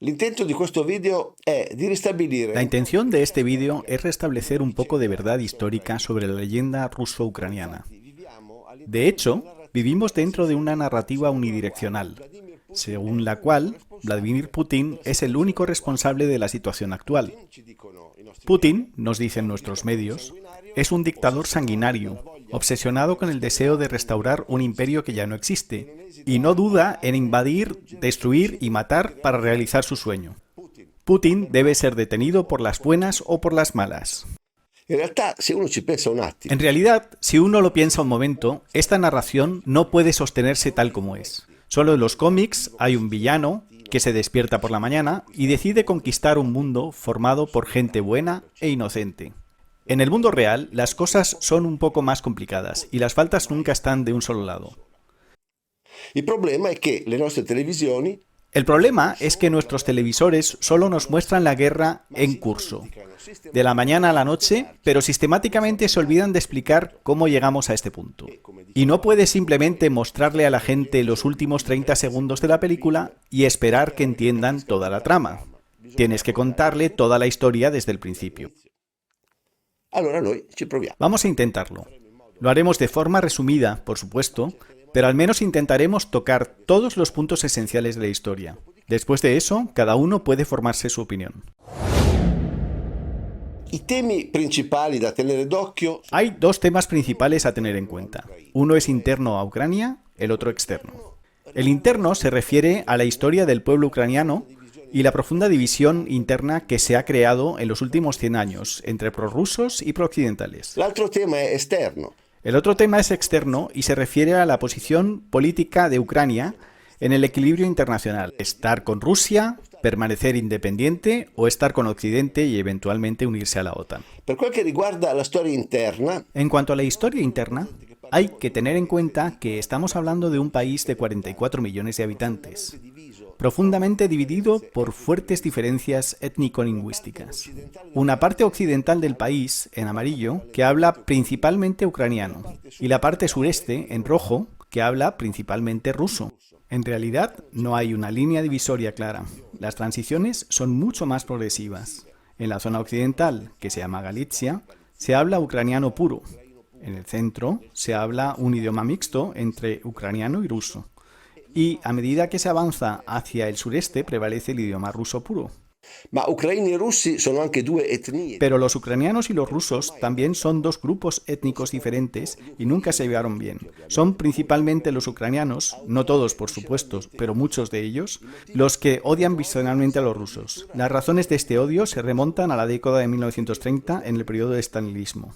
La intención de este vídeo es restablecer un poco de verdad histórica sobre la leyenda ruso-ucraniana. De hecho, vivimos dentro de una narrativa unidireccional, según la cual Vladimir Putin es el único responsable de la situación actual. Putin, nos dicen nuestros medios, es un dictador sanguinario, obsesionado con el deseo de restaurar un imperio que ya no existe, y no duda en invadir, destruir y matar para realizar su sueño. Putin debe ser detenido por las buenas o por las malas. En realidad, si uno lo piensa un momento, esta narración no puede sostenerse tal como es. Solo en los cómics hay un villano que se despierta por la mañana y decide conquistar un mundo formado por gente buena e inocente. En el mundo real, las cosas son un poco más complicadas y las faltas nunca están de un solo lado. El problema es que nuestros televisores solo nos muestran la guerra en curso, de la mañana a la noche, pero sistemáticamente se olvidan de explicar cómo llegamos a este punto. Y no puedes simplemente mostrarle a la gente los últimos 30 segundos de la película y esperar que entiendan toda la trama. Tienes que contarle toda la historia desde el principio. Vamos a intentarlo. Lo haremos de forma resumida, por supuesto, pero al menos intentaremos tocar todos los puntos esenciales de la historia. Después de eso, cada uno puede formarse su opinión. Hay dos temas principales a tener en cuenta. Uno es interno a Ucrania, el otro externo. El interno se refiere a la historia del pueblo ucraniano y la profunda división interna que se ha creado en los últimos 100 años entre prorrusos y prooccidentales. El otro tema es externo y se refiere a la posición política de Ucrania en el equilibrio internacional. Estar con Rusia, permanecer independiente o estar con Occidente y eventualmente unirse a la OTAN. En cuanto a la historia interna, hay que tener en cuenta que estamos hablando de un país de 44 millones de habitantes, profundamente dividido por fuertes diferencias étnico-lingüísticas. Una parte occidental del país, en amarillo, que habla principalmente ucraniano, y la parte sureste, en rojo, que habla principalmente ruso. En realidad, no hay una línea divisoria clara. Las transiciones son mucho más progresivas. En la zona occidental, que se llama Galitzia, se habla ucraniano puro. En el centro, se habla un idioma mixto entre ucraniano y ruso. Y a medida que se avanza hacia el sureste, prevalece el idioma ruso puro. Pero los ucranianos y los rusos también son dos grupos étnicos diferentes y nunca se llevaron bien. Son principalmente los ucranianos, no todos por supuesto, pero muchos de ellos, los que odian visceralmente a los rusos. Las razones de este odio se remontan a la década de 1930 en el periodo del stalinismo.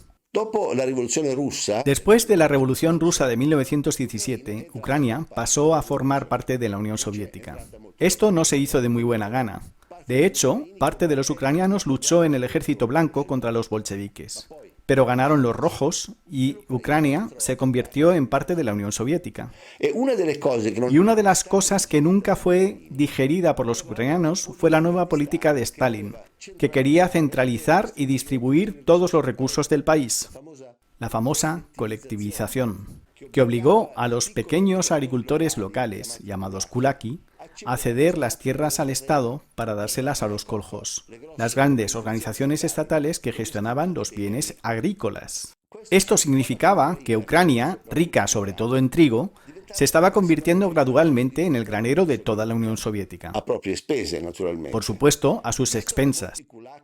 Después de la Revolución Rusa de 1917, Ucrania pasó a formar parte de la Unión Soviética. Esto no se hizo de muy buena gana. De hecho, parte de los ucranianos luchó en el ejército blanco contra los bolcheviques. Pero ganaron los rojos y Ucrania se convirtió en parte de la Unión Soviética. Y una de las cosas que nunca fue digerida por los ucranianos fue la nueva política de Stalin, que quería centralizar y distribuir todos los recursos del país. La famosa colectivización, que obligó a los pequeños agricultores locales, llamados kulaki, a ceder las tierras al Estado para dárselas a los koljós, las grandes organizaciones estatales que gestionaban los bienes agrícolas. Esto significaba que Ucrania, rica sobre todo en trigo, se estaba convirtiendo gradualmente en el granero de toda la Unión Soviética. Por supuesto, a sus expensas.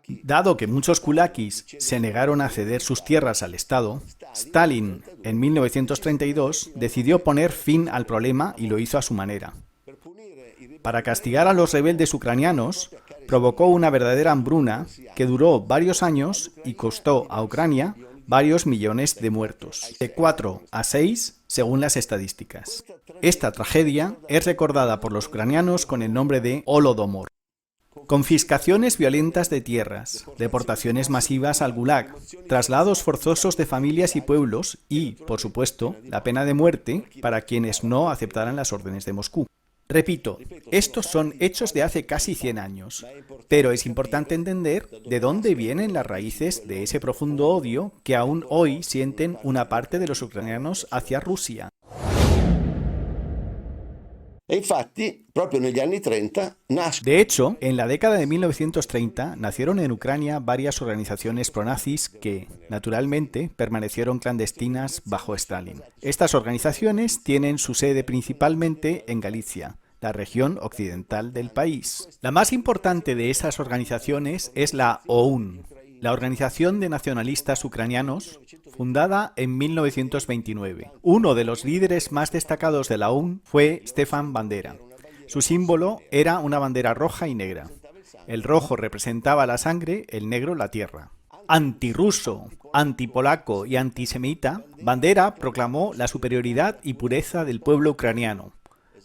Dado que muchos kulakis se negaron a ceder sus tierras al Estado, Stalin, en 1932, decidió poner fin al problema y lo hizo a su manera. Para castigar a los rebeldes ucranianos, provocó una verdadera hambruna que duró varios años y costó a Ucrania varios millones de muertos, de 4 a 6 según las estadísticas. Esta tragedia es recordada por los ucranianos con el nombre de Holodomor. Confiscaciones violentas de tierras, deportaciones masivas al Gulag, traslados forzosos de familias y pueblos y, por supuesto, la pena de muerte para quienes no aceptaran las órdenes de Moscú. Repito, estos son hechos de hace casi 100 años, pero es importante entender de dónde vienen las raíces de ese profundo odio que aún hoy sienten una parte de los ucranianos hacia Rusia. E infatti, proprio negli anni 30, nasce De hecho, en la década de 1930 nacieron en Ucrania varias organizaciones pronazis que, naturalmente, permanecieron clandestinas bajo Stalin. Estas organizaciones tienen su sede principalmente en Galicia, la región occidental del país. La más importante de esas organizaciones es la OUN, la Organización de Nacionalistas Ucranianos, fundada en 1929. Uno de los líderes más destacados de la OUN fue Stefan Bandera. Su símbolo era una bandera roja y negra. El rojo representaba la sangre, el negro la tierra. Antirruso, antipolaco y antisemita, Bandera proclamó la superioridad y pureza del pueblo ucraniano,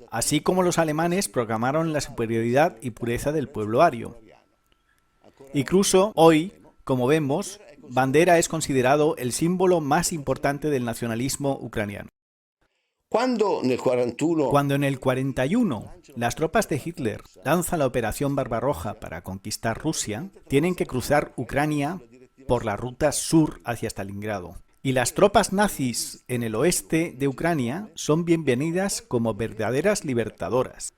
así como los alemanes proclamaron la superioridad y pureza del pueblo ario. Incluso hoy, como vemos, Bandera es considerado el símbolo más importante del nacionalismo ucraniano. Cuando Cuando en el 41 las tropas de Hitler lanzan la Operación Barbarroja para conquistar Rusia, tienen que cruzar Ucrania por la ruta sur hacia Stalingrado. Y las tropas nazis en el oeste de Ucrania son bienvenidas como verdaderas libertadoras.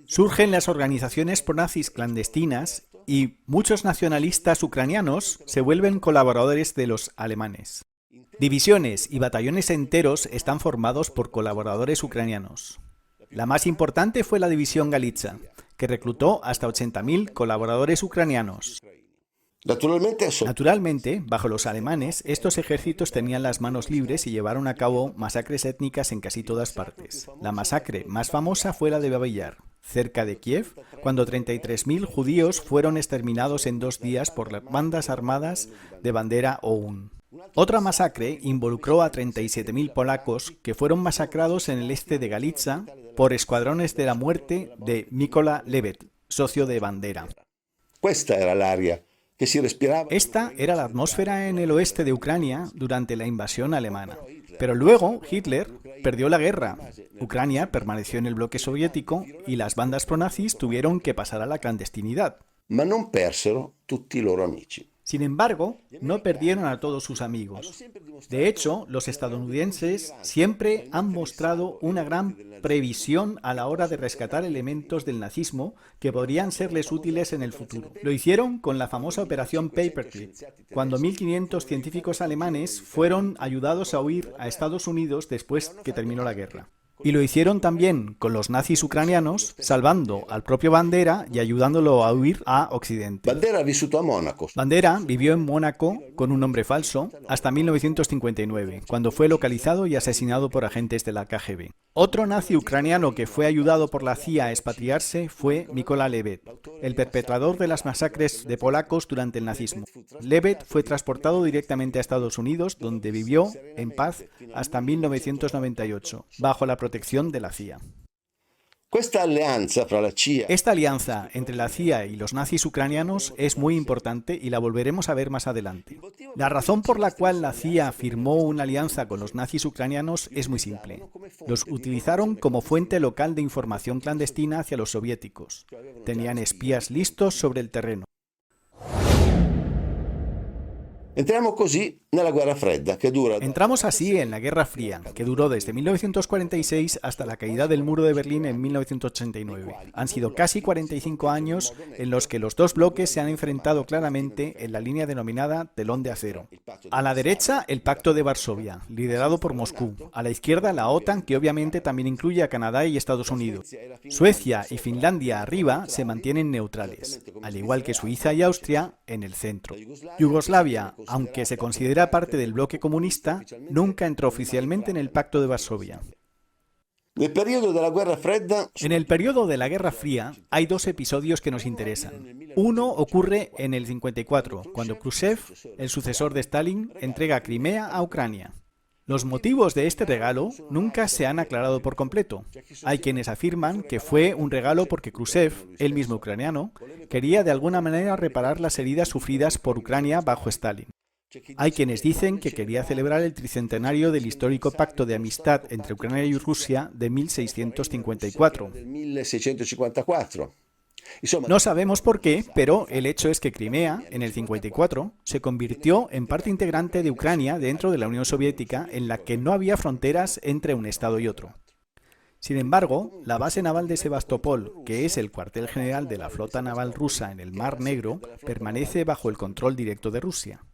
Surgen las organizaciones pronazis clandestinas y muchos nacionalistas ucranianos se vuelven colaboradores de los alemanes. Divisiones y batallones enteros están formados por colaboradores ucranianos. La más importante fue la División Galicia, que reclutó hasta 80.000 colaboradores ucranianos. Naturalmente, bajo los alemanes, estos ejércitos tenían las manos libres y llevaron a cabo masacres étnicas en casi todas partes. La masacre más famosa fue la de Babi Yar, cerca de Kiev, cuando 33.000 judíos fueron exterminados en 2 días por las bandas armadas de Bandera OUN. Otra masacre involucró a 37.000 polacos que fueron masacrados en el este de Galicia por escuadrones de la muerte de Mykola Levet, socio de Bandera. Esta era la atmósfera en el oeste de Ucrania durante la invasión alemana. Pero luego Hitler perdió la guerra. Ucrania permaneció en el bloque soviético y las bandas pronazis tuvieron que pasar a la clandestinidad. Ma non persero tutti i loro amici. Sin embargo, no perdieron a todos sus amigos. De hecho, los estadounidenses siempre han mostrado una gran previsión a la hora de rescatar elementos del nazismo que podrían serles útiles en el futuro. Lo hicieron con la famosa Operación Paperclip, cuando 1.500 científicos alemanes fueron ayudados a huir a Estados Unidos después que terminó la guerra. Y lo hicieron también con los nazis ucranianos, salvando al propio Bandera y ayudándolo a huir a Occidente. Bandera vivió en Mónaco con un nombre falso hasta 1959, cuando fue localizado y asesinado por agentes de la KGB. Otro nazi ucraniano que fue ayudado por la CIA a expatriarse fue Mykola Levet, el perpetrador de las masacres de polacos durante el nazismo. Levet fue transportado directamente a Estados Unidos, donde vivió en paz hasta 1998, bajo la protección de la CIA. Esta alianza entre la CIA y los nazis ucranianos es muy importante y la volveremos a ver más adelante. La razón por la cual la CIA firmó una alianza con los nazis ucranianos es muy simple. Los utilizaron como fuente local de información clandestina hacia los soviéticos. Tenían espías listos sobre el terreno. Entramos así en la Guerra Fría, que duró desde 1946 hasta la caída del muro de Berlín en 1989. Han sido casi 45 años en los que los dos bloques se han enfrentado claramente en la línea denominada telón de acero. A la derecha, el Pacto de Varsovia, liderado por Moscú. A la izquierda, la OTAN, que obviamente también incluye a Canadá y Estados Unidos. Suecia y Finlandia arriba se mantienen neutrales, al igual que Suiza y Austria en el centro. Yugoslavia, aunque se considera parte del bloque comunista, nunca entró oficialmente en el Pacto de Varsovia. En el periodo de la Guerra Fría hay 2 episodios que nos interesan. Uno ocurre en el 54, cuando Khrushchev, el sucesor de Stalin, entrega Crimea a Ucrania. Los motivos de este regalo nunca se han aclarado por completo. Hay quienes afirman que fue un regalo porque Khrushchev, él mismo ucraniano, quería de alguna manera reparar las heridas sufridas por Ucrania bajo Stalin. Hay quienes dicen que quería celebrar el tricentenario del histórico pacto de amistad entre Ucrania y Rusia de 1654. No sabemos por qué, pero el hecho es que Crimea, en el 54, se convirtió en parte integrante de Ucrania dentro de la Unión Soviética, en la que no había fronteras entre un estado y otro. Sin embargo, la base naval de Sebastopol, que es el cuartel general de la flota naval rusa en el Mar Negro, permanece bajo el control directo de Rusia.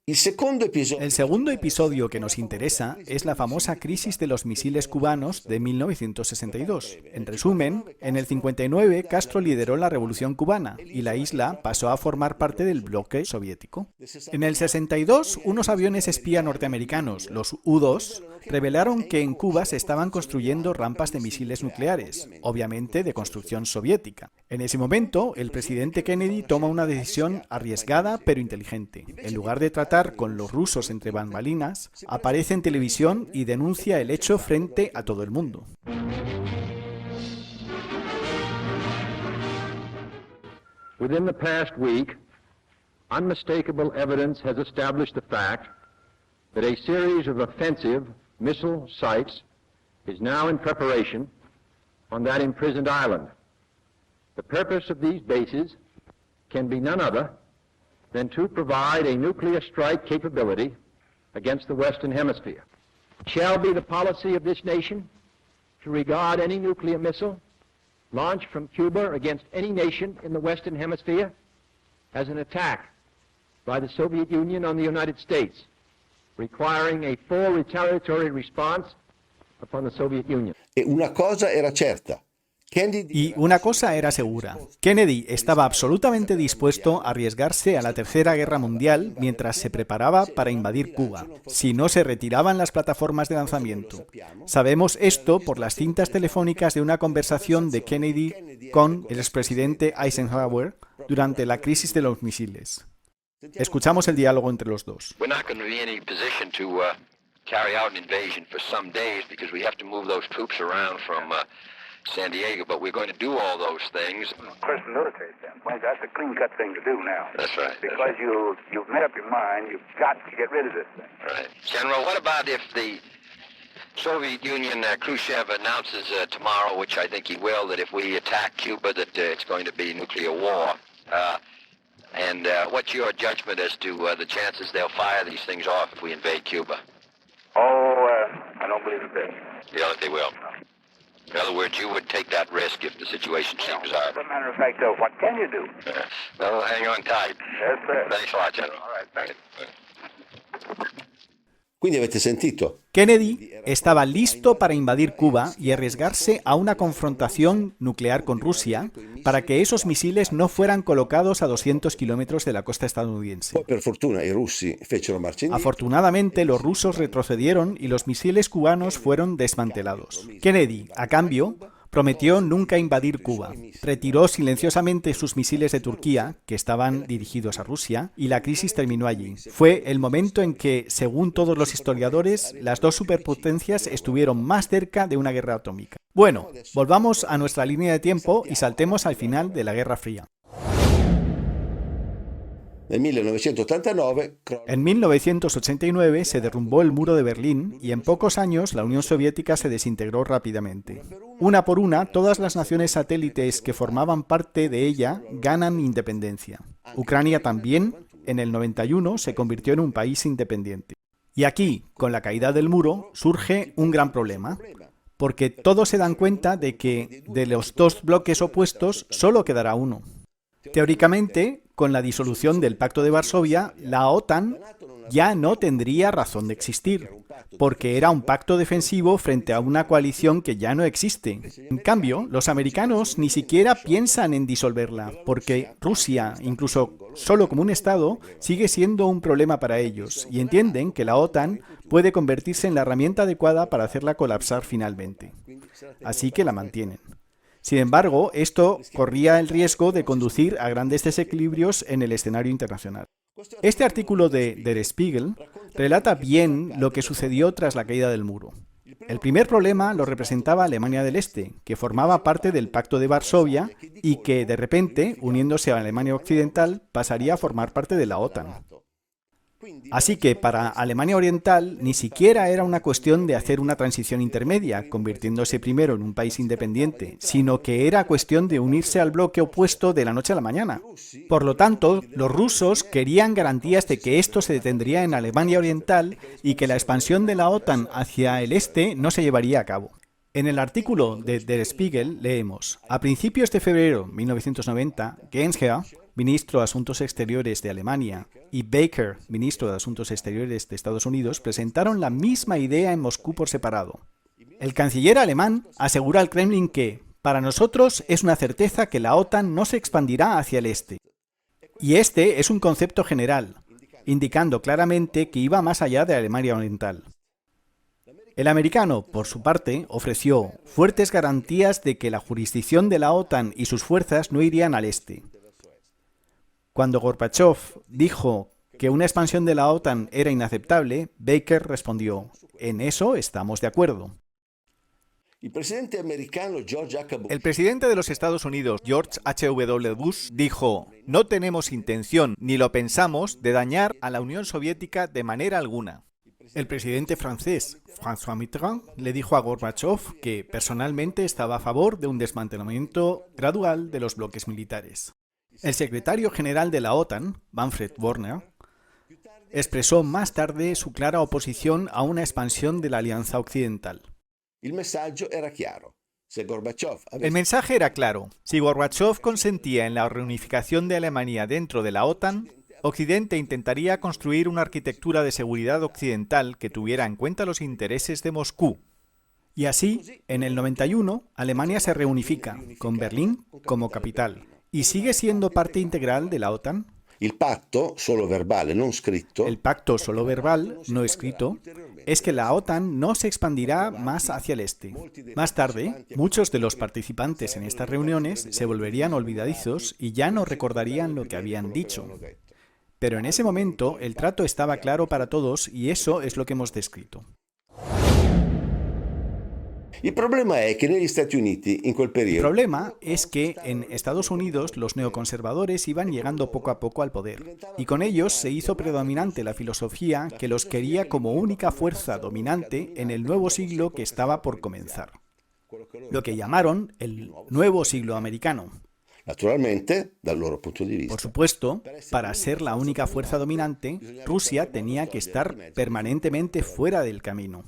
El segundo episodio que nos interesa es la famosa crisis de los misiles cubanos de 1962. En resumen, en el 59 Castro lideró la Revolución cubana y la isla pasó a formar parte del bloque soviético. En el 62, unos aviones espía norteamericanos, los U-2, revelaron que en Cuba se estaban construyendo rampas de misiles nucleares, obviamente de construcción soviética. En ese momento, el presidente Kennedy toma una decisión arriesgada pero inteligente. En lugar de tratar con los rusos entre bambalinas, aparece en televisión y denuncia el hecho frente a todo el mundo. Within the past week, unmistakable evidence has established the fact that a series of offensive missile sites is now in preparation on that imprisoned island. The purpose of these bases can be none other than to provide a nuclear strike capability against the Western Hemisphere. It shall be the policy of this nation to regard any nuclear missile launched from Cuba against any nation in the Western Hemisphere as an attack by the Soviet Union on the United States, requiring a full retaliatory response upon the Soviet Union. E una cosa era certa. Y una cosa era segura. Kennedy estaba absolutamente dispuesto a arriesgarse a la Tercera Guerra Mundial mientras se preparaba para invadir Cuba, si no se retiraban las plataformas de lanzamiento. Sabemos esto por las cintas telefónicas de una conversación de Kennedy con el expresidente Eisenhower durante la crisis de los misiles. Escuchamos el diálogo entre los dos. San Diego, but we're going to do all those things. First military standpoint, that's a clean-cut thing to do now. That's right. Because you've made up your mind, you've got to get rid of this thing. Right. General, what about if the Soviet Union, Khrushchev announces tomorrow, which I think he will, that if we attack Cuba, that it's going to be nuclear war? And what's your judgment as to the chances they'll fire these things off if we invade Cuba? I don't believe it bit. You don't think they will? In other words, you would take that risk if the situation seems hard. As a matter of fact, though, what can you do? Well, hang on tight. Yes, sir. Thanks a lot, General. All right, thanks. Quindi avete sentito? Kennedy estaba listo para invadir Cuba y arriesgarse a una confrontación nuclear con Rusia para que esos misiles no fueran colocados a 200 kilómetros de la costa estadounidense. Poi per fortuna i russi fecero marcia indietro. Afortunadamente, los rusos retrocedieron y los misiles cubanos fueron desmantelados. Kennedy, a cambio, prometió nunca invadir Cuba. Retiró silenciosamente sus misiles de Turquía, que estaban dirigidos a Rusia, y la crisis terminó allí. Fue el momento en que, según todos los historiadores, las dos superpotencias estuvieron más cerca de una guerra atómica. Bueno, volvamos a nuestra línea de tiempo y saltemos al final de la Guerra Fría. Nel 1989 En 1989 se derrumbó el muro de Berlín y en pocos años la Unión Soviética se desintegró rápidamente. Una por una, todas las naciones satélites que formaban parte de ella ganan independencia. Ucrania también, en el 91, se convirtió en un país independiente. Y aquí, con la caída del muro, surge un gran problema, porque todos se dan cuenta de que de los dos bloques opuestos solo quedará uno. Teóricamente, con la disolución del Pacto de Varsovia, la OTAN ya no tendría razón de existir, porque era un pacto defensivo frente a una coalición que ya no existe. En cambio, los americanos ni siquiera piensan en disolverla, porque Rusia, incluso solo como un Estado, sigue siendo un problema para ellos, y entienden que la OTAN puede convertirse en la herramienta adecuada para hacerla colapsar finalmente. Así que la mantienen. Sin embargo, esto corría el riesgo de conducir a grandes desequilibrios en el escenario internacional. Este artículo de Der Spiegel relata bien lo que sucedió tras la caída del muro. El primer problema lo representaba Alemania del Este, que formaba parte del Pacto de Varsovia y que, de repente, uniéndose a Alemania Occidental, pasaría a formar parte de la OTAN. Así que para Alemania Oriental ni siquiera era una cuestión de hacer una transición intermedia, convirtiéndose primero en un país independiente, sino que era cuestión de unirse al bloque opuesto de la noche a la mañana. Por lo tanto, los rusos querían garantías de que esto se detendría en Alemania Oriental y que la expansión de la OTAN hacia el este no se llevaría a cabo. En el artículo de Der Spiegel leemos: a principios de febrero de 1990, Genscher, ministro de Asuntos Exteriores de Alemania, y Baker, ministro de Asuntos Exteriores de Estados Unidos, presentaron la misma idea en Moscú por separado. El canciller alemán asegura al Kremlin que, para nosotros, es una certeza que la OTAN no se expandirá hacia el este. Y este es un concepto general, indicando claramente que iba más allá de Alemania Oriental. El americano, por su parte, ofreció fuertes garantías de que la jurisdicción de la OTAN y sus fuerzas no irían al este. Cuando Gorbachev dijo que una expansión de la OTAN era inaceptable, Baker respondió: en eso estamos de acuerdo. Il presidente americano George H. Bush El presidente de los Estados Unidos, George H.W. Bush, dijo: no tenemos intención, ni lo pensamos, de dañar a la Unión Soviética de manera alguna. El presidente francés, François Mitterrand, le dijo a Gorbachev que personalmente estaba a favor de un desmantelamiento gradual de los bloques militares. El secretario general de la OTAN, Manfred Wörner, expresó más tarde su clara oposición a una expansión de la Alianza Occidental. il messaggio era chiaro. Se Gorbachev El mensaje era claro. Si Gorbachev consentía en la reunificación de Alemania dentro de la OTAN, Occidente intentaría construir una arquitectura de seguridad occidental que tuviera en cuenta los intereses de Moscú. Y así, en el 91, Alemania se reunifica, con Berlín como capital, y sigue siendo parte integral de la OTAN. il patto, solo verbale, non scritto, El pacto solo verbal, no escrito, es que la OTAN no se expandirá más hacia el este. Más tarde, muchos de los participantes en estas reuniones se volverían olvidadizos y ya no recordarían lo que habían dicho. Pero en ese momento el trato estaba claro para todos y eso es lo que hemos descrito. il problema è che negli Stati Uniti in quel El periodo problema es que en Estados Unidos los neoconservadores iban llegando poco a poco al poder, y con ellos se hizo predominante la filosofía que los quería como única fuerza dominante en el nuevo siglo que estaba por comenzar, lo que llamaron el nuevo siglo americano. naturalmente, dal loro punto di vista, Por supuesto, para ser la única fuerza dominante, Rusia tenía que estar permanentemente fuera del camino.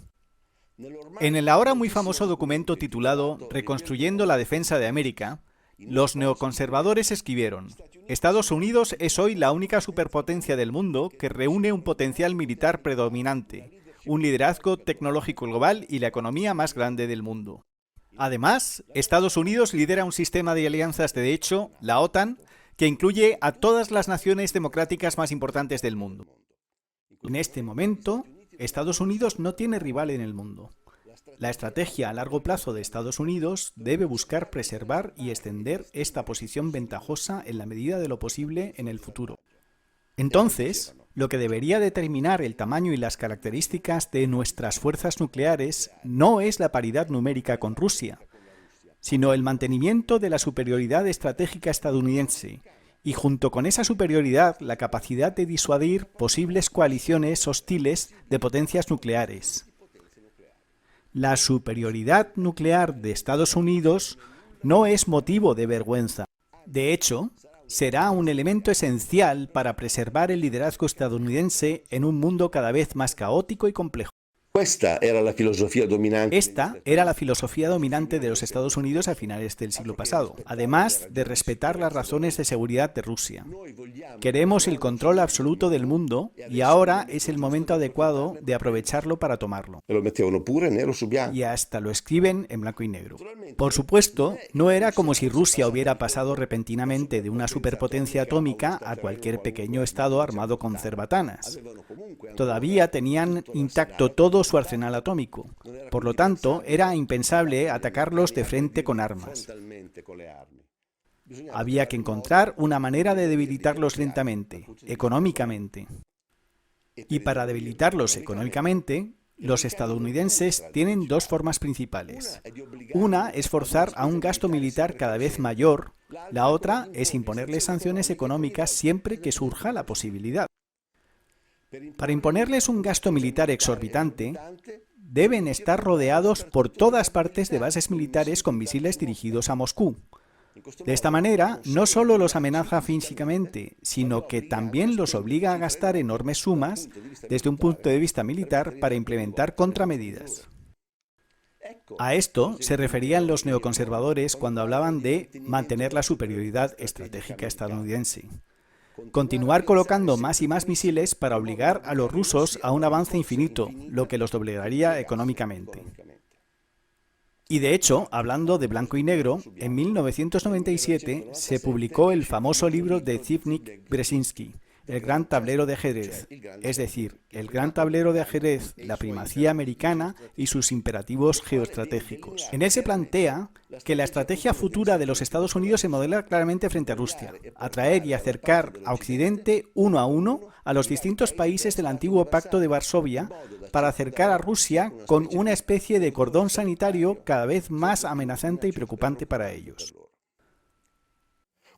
En el ahora muy famoso documento titulado Reconstruyendo la Defensa de América, los neoconservadores escribieron: Estados Unidos es hoy la única superpotencia del mundo que reúne un potencial militar predominante, un liderazgo tecnológico global y la economía más grande del mundo. Además, Estados Unidos lidera un sistema de alianzas de hecho, la OTAN, que incluye a todas las naciones democráticas más importantes del mundo. En este momento, Estados Unidos no tiene rival en el mundo. La estrategia a largo plazo de Estados Unidos debe buscar preservar y extender esta posición ventajosa en la medida de lo posible en el futuro. Entonces, lo que debería determinar el tamaño y las características de nuestras fuerzas nucleares no es la paridad numérica con Rusia, sino el mantenimiento de la superioridad estratégica estadounidense y junto con esa superioridad la capacidad de disuadir posibles coaliciones hostiles de potencias nucleares. La superioridad nuclear de Estados Unidos no es motivo de vergüenza. De hecho, será un elemento esencial para preservar el liderazgo estadounidense en un mundo cada vez más caótico y complejo. questa era la filosofia dominante. Esta era la filosofía dominante de los Estados Unidos a finales del siglo pasado, además de respetar las razones de seguridad de Rusia. Queremos el control absoluto del mundo y ahora es el momento adecuado de aprovecharlo para tomarlo. E lo mettevano pure nero su bianco. Y hasta lo escriben en blanco y negro. Por supuesto, no era como si Rusia hubiera pasado repentinamente de una superpotencia atómica a cualquier pequeño estado armado con cerbatanas. Todavía tenían intacto todo su arsenal atómico. Por lo tanto, era impensable atacarlos de frente con armas. Había que encontrar una manera de debilitarlos lentamente, económicamente. Y para debilitarlos económicamente, los estadounidenses tienen dos formas principales. Una es forzar a un gasto militar cada vez mayor, la otra es imponerles sanciones económicas siempre que surja la posibilidad. Para imponerles un gasto militar exorbitante, deben estar rodeados por todas partes de bases militares con misiles dirigidos a Moscú. De esta manera, no solo los amenaza físicamente, sino que también los obliga a gastar enormes sumas desde un punto de vista militar para implementar contramedidas. A esto se referían los neoconservadores cuando hablaban de mantener la superioridad estratégica estadounidense. Continuar colocando más y más misiles para obligar a los rusos a un avance infinito, lo que los doblegaría económicamente. Y de hecho, hablando de blanco y negro, en 1997 se publicó el famoso libro de Zbigniew Brzezinski, El gran tablero de ajedrez, es decir, el gran tablero de ajedrez, la primacía americana y sus imperativos geoestratégicos. En él se plantea que la estrategia futura de los Estados Unidos se modela claramente frente a Rusia, atraer y acercar a Occidente uno a uno a los distintos países del antiguo Pacto de Varsovia para acercar a Rusia con una especie de cordón sanitario cada vez más amenazante y preocupante para ellos.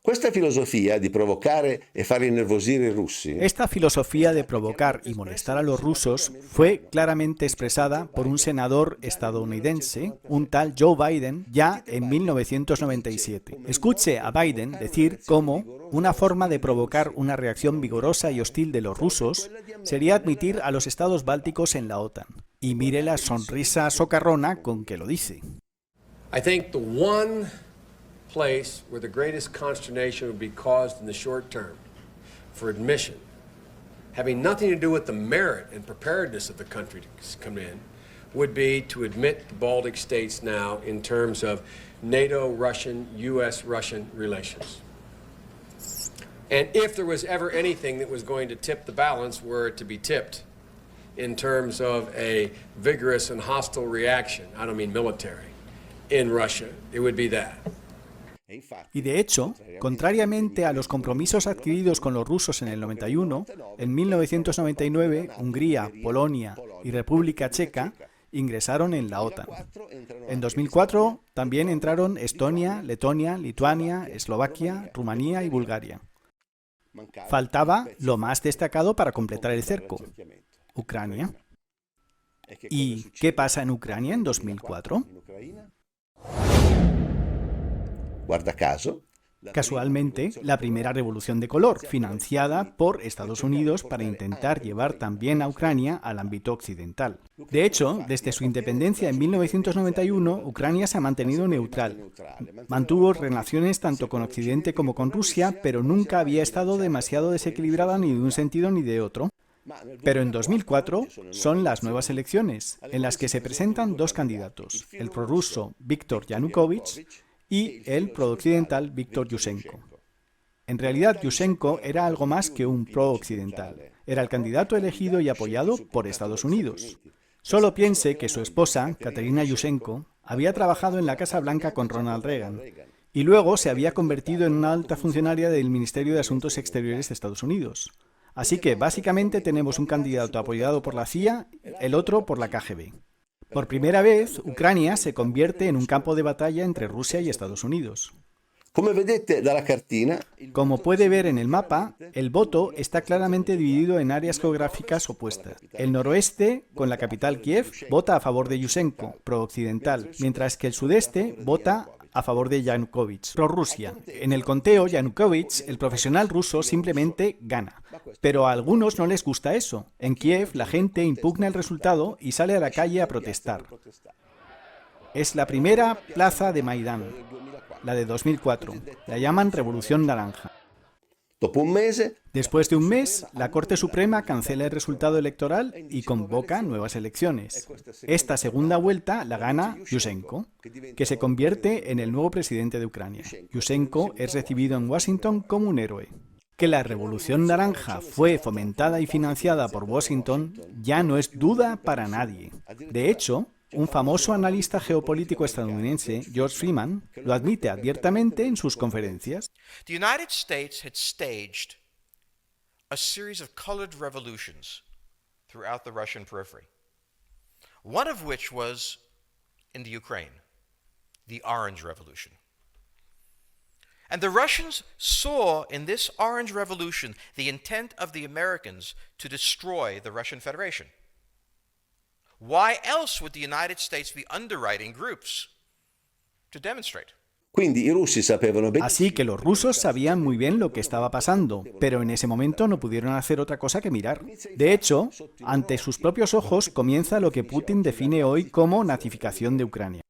Esta filosofía de provocar y far innervosire i russi. Esta filosofía de provocar y molestar a los rusos fue claramente expresada por un senador estadounidense, un tal Joe Biden, ya en 1997. Escuche a Biden decir cómo una forma de provocar una reacción vigorosa y hostil de los rusos sería admitir a los estados bálticos en la OTAN. Y mire la sonrisa socarrona con que lo dice. I think the one place where the greatest consternation would be caused in the short term for admission, having nothing to do with the merit and preparedness of the country to come in, would be to admit the Baltic states now in terms of NATO-Russian, US-Russian relations. And if there was ever anything that was going to tip the balance, were it to be tipped in terms of a vigorous and hostile reaction, I don't mean military, in Russia, it would be that. Y de hecho, contrariamente a los compromisos adquiridos con los rusos en el 91, en 1999 Hungría, Polonia y República Checa ingresaron en la OTAN. En 2004 también entraron Estonia, Letonia, Lituania, Eslovaquia, Rumanía y Bulgaria. Faltaba lo más destacado para completar el cerco: Ucrania. ¿Y qué pasa en Ucrania en 2004? Guarda caso. Casualmente, la primera revolución de color, financiada por Estados Unidos para intentar llevar también a Ucrania al ámbito occidental. De hecho, desde su independencia en 1991, Ucrania se ha mantenido neutral. Mantuvo relaciones tanto con Occidente como con Rusia, pero nunca había estado demasiado desequilibrada ni de un sentido ni de otro. Pero en 2004 son las nuevas elecciones, en las que se presentan dos candidatos, el prorruso Viktor Yanukovych y el prooccidental Viktor Yushchenko. En realidad, Yushchenko era algo más que un pro-occidental. Era el candidato elegido y apoyado por Estados Unidos. Solo piense que su esposa, Katerina Yushchenko, había trabajado en la Casa Blanca con Ronald Reagan y luego se había convertido en una alta funcionaria del Ministerio de Asuntos Exteriores de Estados Unidos. Así que, básicamente, tenemos un candidato apoyado por la CIA, el otro por la KGB. Por primera vez, Ucrania se convierte en un campo de batalla entre Rusia y Estados Unidos. Como puede ver en el mapa, el voto está claramente dividido en áreas geográficas opuestas. El noroeste, con la capital Kiev, vota a favor de Yushchenko, pro-occidental, mientras que el sudeste vota a favor de Yanukovych, pro-Rusia. En el conteo, Yanukovych, el profesional ruso, simplemente gana. Pero a algunos no les gusta eso. En Kiev, la gente impugna el resultado y sale a la calle a protestar. Es la primera plaza de Maidán, la de 2004. La llaman Revolución Naranja. Después de un mes, la Corte Suprema cancela el resultado electoral y convoca nuevas elecciones. Esta segunda vuelta la gana Yushchenko, que se convierte en el nuevo presidente de Ucrania. Yushchenko es recibido en Washington como un héroe. Que la Revolución Naranja fue fomentada y financiada por Washington ya no es duda para nadie. De hecho, un famoso analista geopolítico estadounidense, George Freeman, lo admite abiertamente en sus conferencias. The United States had staged a series of colored revolutions throughout the Russian periphery, one of which was in the Ukraine, the Orange Revolution. And the Russians saw in this Orange Revolution the intent of the Americans to destroy the Russian Federation. Why else would the United States be underwriting groups to demonstrate? Así que los rusos sabían muy bien lo que estaba pasando, pero en ese momento no pudieron hacer otra cosa que mirar. De hecho, ante sus propios ojos comienza lo que Putin define hoy como nazificación de Ucrania.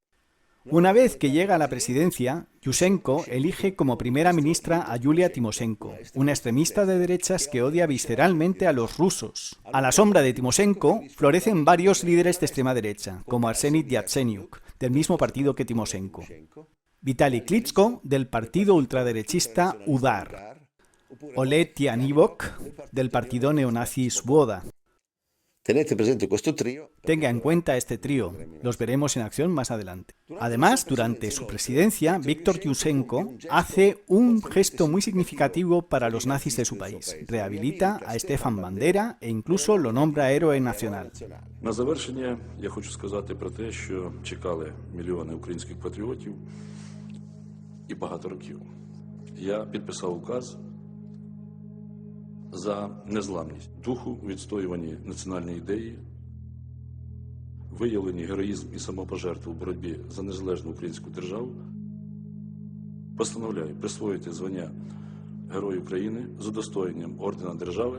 Una vez que llega a la presidencia, Yushchenko elige como primera ministra a Yulia Timoshenko, una extremista de derechas que odia visceralmente a los rusos. A la sombra de Timoshenko florecen varios líderes de extrema derecha, como Arseniy Yatsenyuk, del mismo partido que Timoshenko, Vitaly Klitschko, del partido ultraderechista UDAR, Oleg Tianivok, del partido neonazi Svoboda. Tenete presente questo trío. Tenga en cuenta este trío, los veremos en acción más adelante. Además, durante su presidencia, Viktor Yushchenko hace un gesto muy significativo para los nazis de su país. Rehabilita a Stefan Bandera e incluso lo nombra héroe nacional. На завершення я хочу сказати про те, що чекали мільйони українських патріотів і багато років. Я підписав указ за незламність духу, відстоюванні національної ідеї, виявлені героїзм і самопожертву в боротьбі за незалежну українську державу. Постановляю присвоїти звання Герой України з удостоєнням ордена держави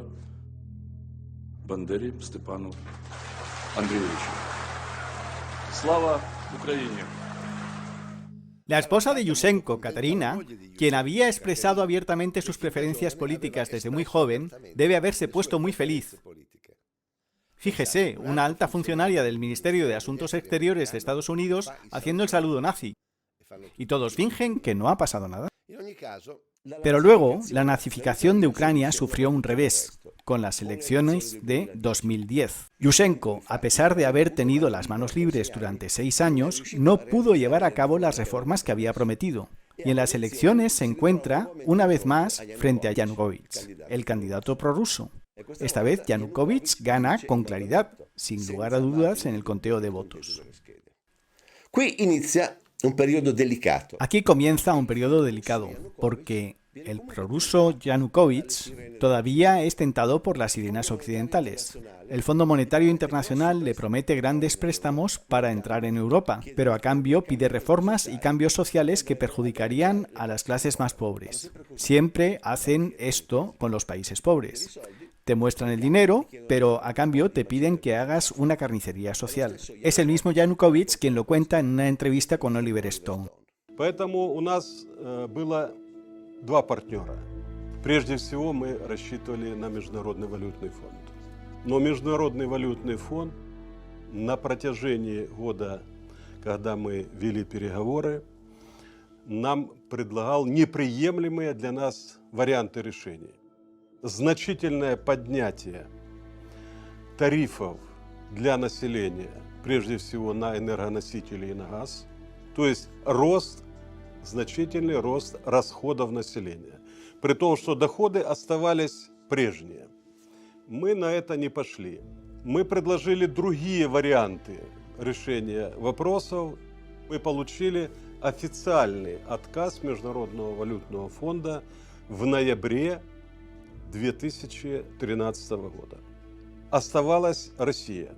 Бандері Степану Андрійовичу. Слава Україні! La esposa de Yushchenko, Katerina, quien había expresado abiertamente sus preferencias políticas desde muy joven, debe haberse puesto muy feliz. Fíjese, una alta funcionaria del Ministerio de Asuntos Exteriores de Estados Unidos haciendo el saludo nazi. Y todos fingen que no ha pasado nada. Pero luego, la nazificación de Ucrania sufrió un revés, con las elecciones de 2010. Yushchenko, a pesar de haber tenido las manos libres durante 6 años, no pudo llevar a cabo las reformas que había prometido. Y en las elecciones se encuentra, una vez más, frente a Yanukovych, el candidato prorruso. Esta vez Yanukovych gana con claridad, sin lugar a dudas, en el conteo de votos. Qui inizia un periodo delicato. Aquí comienza un periodo delicado, porque el prorruso Yanukovych todavía es tentado por las sirenas occidentales. El Fondo Monetario Internacional le promete grandes préstamos para entrar en Europa, pero a cambio pide reformas y cambios sociales que perjudicarían a las clases más pobres. Siempre hacen esto con los países pobres. Te muestran el dinero, pero a cambio te piden que hagas una carnicería social. Es el mismo Yanukovych quien lo cuenta en una entrevista con Oliver Stone. Поэтому у нас было 2 партнера. Прежде всего мы рассчитывали на Международный валютный фонд. Но Международный валютный фонд на протяжении года, когда мы вели переговоры, нам предлагал неприемлемые для нас варианты решения. Значительное поднятие тарифов для населения, прежде всего на энергоносители и на газ, то есть значительный рост расходов населения, при том, что доходы оставались прежние. Мы на это не пошли. Мы предложили другие варианты решения вопросов. Мы получили официальный отказ Международного валютного фонда в ноябре 2013 года. Оставалась Россия.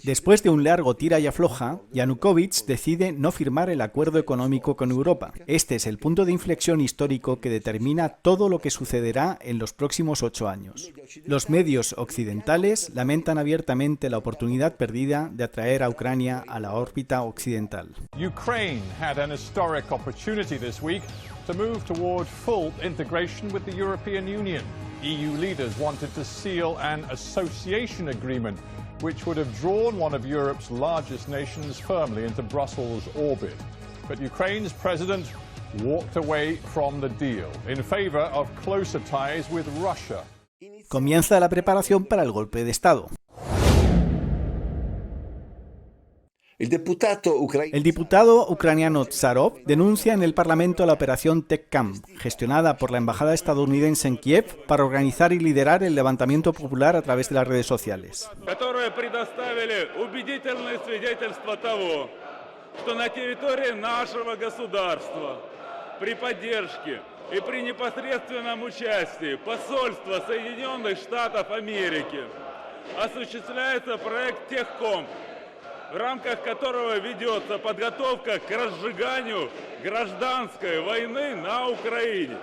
Después de un largo tira y afloja, Yanukovych decide no firmar el acuerdo económico con Europa. Este es el punto de inflexión histórico que determina todo lo que sucederá en los próximos 8 años. Los medios occidentales lamentan abiertamente la oportunidad perdida de atraer a Ucrania a la órbita occidental. Ukraine had an historic opportunity this week to move toward full integration with the European Union. EU leaders wanted to seal an association agreement which would have drawn one of Europe's largest nations firmly into Brussels' orbit. But Ukraine's president walked away from the deal in favor of closer ties with Russia. Comienza la preparación para el golpe de Estado. El diputado ucraniano Tsarov denuncia en el Parlamento la operación TechCamp, gestionada por la Embajada estadounidense en Kiev para organizar y liderar el levantamiento popular a través de las redes sociales. в рамках которого ведется подготовка к разжиганию гражданской войны на Украине.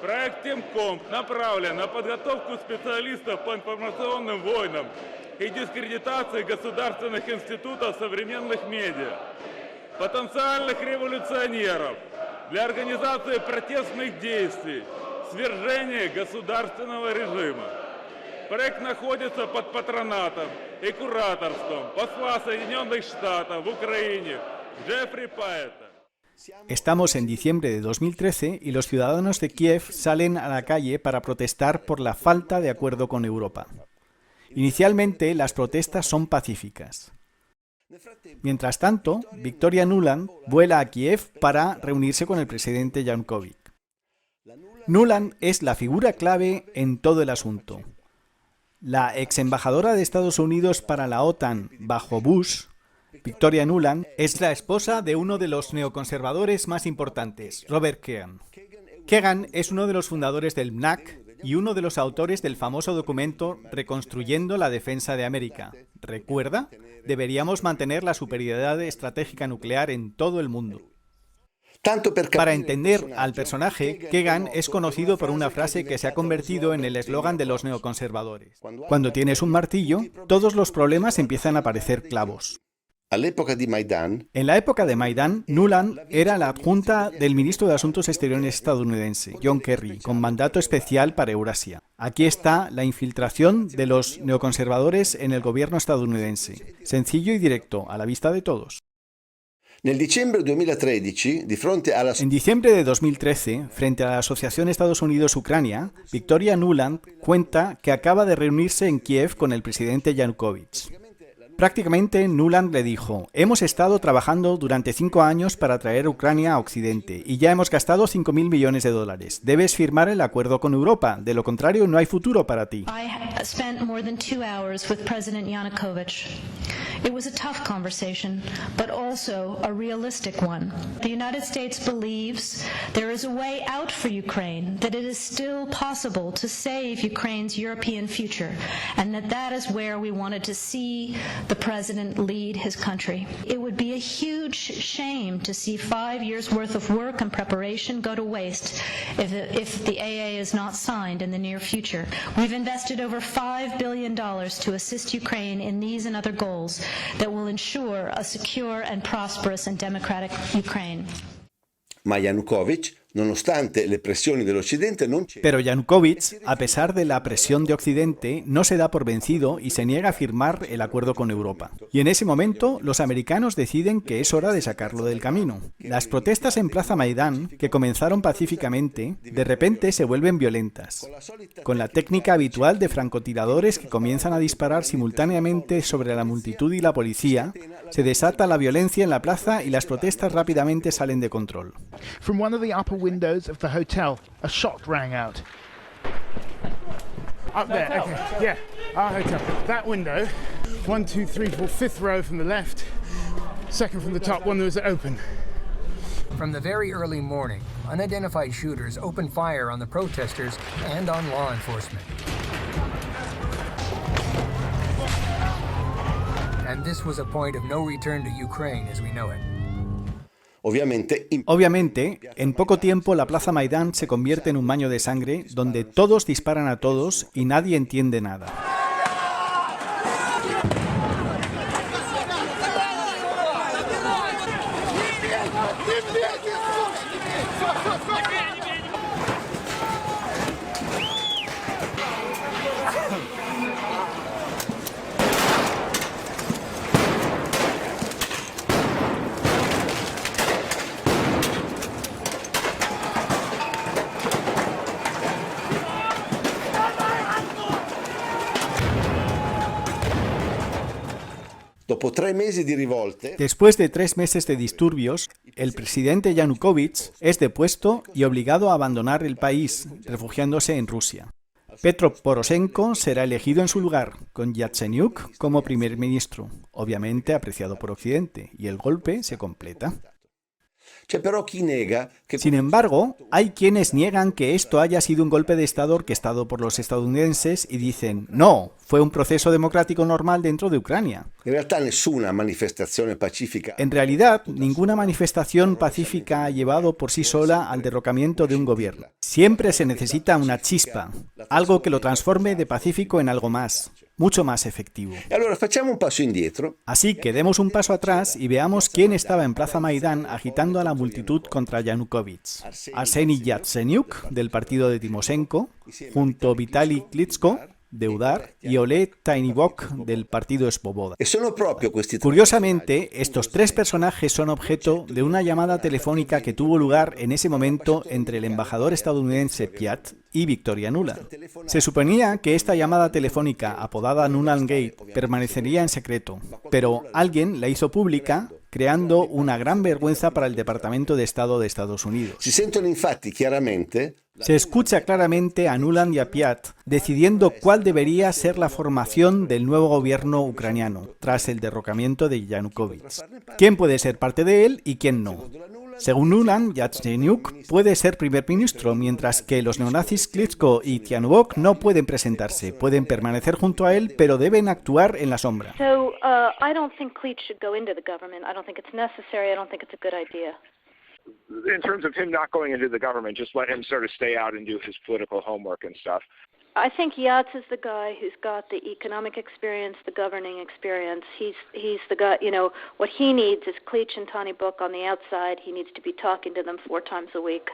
Проект Темком направлен на подготовку специалистов по информационным войнам и дискредитации государственных институтов современных медиа, потенциальных революционеров для организации протестных действий, свержения государственного режима. Проект находится под патронатом и кураторством посла Соединенных Штатов в Украине Джеффри Пайета. Estamos en diciembre de 2013 y los ciudadanos de Kiev salen a la calle para protestar por la falta de acuerdo con Europa. Inicialmente, las protestas son pacíficas. Mientras tanto, Victoria Nuland vuela a Kiev para reunirse con el presidente Yanukovych. Nuland es la figura clave en todo el asunto. La ex embajadora de Estados Unidos para la OTAN bajo Bush, Victoria Nuland, es la esposa de uno de los neoconservadores más importantes, Robert Kagan. Kagan es uno de los fundadores del MNAC y uno de los autores del famoso documento Reconstruyendo la Defensa de América. ¿Recuerda? Deberíamos mantener la superioridad estratégica nuclear en todo el mundo. Para entender al personaje, Kagan es conocido por una frase que se ha convertido en el eslogan de los neoconservadores. Cuando tienes un martillo, todos los problemas empiezan a parecer clavos. En la época de Maidán, Nuland era la adjunta del ministro de Asuntos Exteriores estadounidense, John Kerry, con mandato especial para Eurasia. Aquí está la infiltración de los neoconservadores en el gobierno estadounidense. Sencillo y directo, a la vista de todos. En diciembre de 2013, frente a la Asociación Estados Unidos-Ucrania, Victoria Nuland cuenta que acaba de reunirse en Kiev con el presidente Yanukovych. Prácticamente Nuland le dijo: hemos estado trabajando durante 5 años para traer Ucrania a Occidente y ya hemos gastado $5.000 millones. Debes firmar el acuerdo con Europa, de lo contrario no hay futuro para ti. I spent more than 2 hours with President Yanukovych. It was a tough conversation, but also a realistic one. The United States believes there is a way out for Ukraine, that it is still possible to save Ukraine's European future, and that is where we wanted to see the president lead his country. It would be a huge shame to see 5 years' worth of work and preparation go to waste if the AA is not signed in the near future. We've invested over $5 billion to assist Ukraine in these and other goals that will ensure a secure and prosperous and democratic Ukraine. Ma Yanukovych, nonostante le pressioni dell'Occidente, non c'è. Pero Yanukovych, a pesar de la presión de Occidente, no se da por vencido y se niega a firmar el acuerdo con Europa. Y en ese momento, los americanos deciden que es hora de sacarlo del camino. Las protestas en Plaza Maidán, que comenzaron pacíficamente, de repente se vuelven violentas, con la técnica habitual de francotiradores que comienzan a disparar simultáneamente sobre la multitud y la policía. Se desata la violencia en la plaza y las protestas rápidamente salen de control. From one of the upper windows of the hotel, a shot rang out. Up there, okay, yeah, our hotel. That window, 1, 2, 3, 4, fifth row from the left, second from the top, one that was open. From the very early morning, unidentified shooters opened fire on the protesters and on law enforcement. And this was a point of no return to Ukraine as we know it. Obviamente, en poco tiempo la Plaza Maidán se convierte en un baño de sangre donde todos disparan a todos y nadie entiende nada. Después de 3 meses de disturbios, el presidente Yanukovych es depuesto y obligado a abandonar el país, refugiándose en Rusia. Petro Poroshenko será elegido en su lugar, con Yatsenyuk como primer ministro, obviamente apreciado por Occidente, y el golpe se completa. Sin embargo, hay quienes niegan que esto haya sido un golpe de Estado orquestado por los estadounidenses y dicen, no, fue un proceso democrático normal dentro de Ucrania. En realidad, ninguna manifestación pacífica ha llevado por sí sola al derrocamiento de un gobierno. Siempre se necesita una chispa, algo que lo transforme de pacífico en algo más, mucho más efectivo. Así que demos un paso atrás y veamos quién estaba en Plaza Maidán agitando a la multitud contra Yanukovych. Arseniy Yatsenyuk, del partido de Timoshenko, junto a Vitaly Klitschko, de UDAR, y Oleg Tyahnybok, del partido Svoboda. Curiosamente, estos tres personajes son objeto de una llamada telefónica que tuvo lugar en ese momento entre el embajador estadounidense Pyat y Victoria Nuland. Se suponía que esta llamada telefónica, apodada Nuland Gate, permanecería en secreto, pero alguien la hizo pública, creando una gran vergüenza para el Departamento de Estado de Estados Unidos. Se escucha claramente a Nuland y a Pyat decidiendo cuál debería ser la formación del nuevo gobierno ucraniano tras el derrocamiento de Yanukovych. ¿Quién puede ser parte de él y quién no? Según Nuland, Yatsenyuk puede ser primer ministro, mientras que los neonazis Klitschko y Tyahnybok no pueden presentarse. Pueden permanecer junto a él, pero deben actuar en la sombra. So, I don't think Klitsch should go into the government. I don't think it's necessary. I don't think it's a good idea. In terms of him not going into the government, just let him sort of stay out and do his political homework and stuff. I think Yats is the guy who's got the economic experience, the governing experience. He's the guy, you know, what he needs is Klitsch and Tyahnybok on the outside. He needs to be talking to them 4 times a week.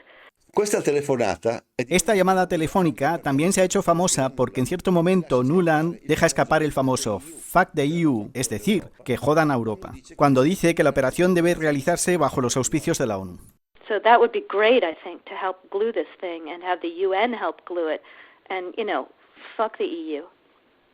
Esta llamada telefónica también se ha hecho famosa porque en cierto momento Nuland deja escapar el famoso "fuck the EU", es decir, que jodan a Europa, cuando dice que la operación debe realizarse bajo los auspicios de la ONU. So that would be great, I think, to help glue this thing and have the UN help glue it and, you know, fuck the EU.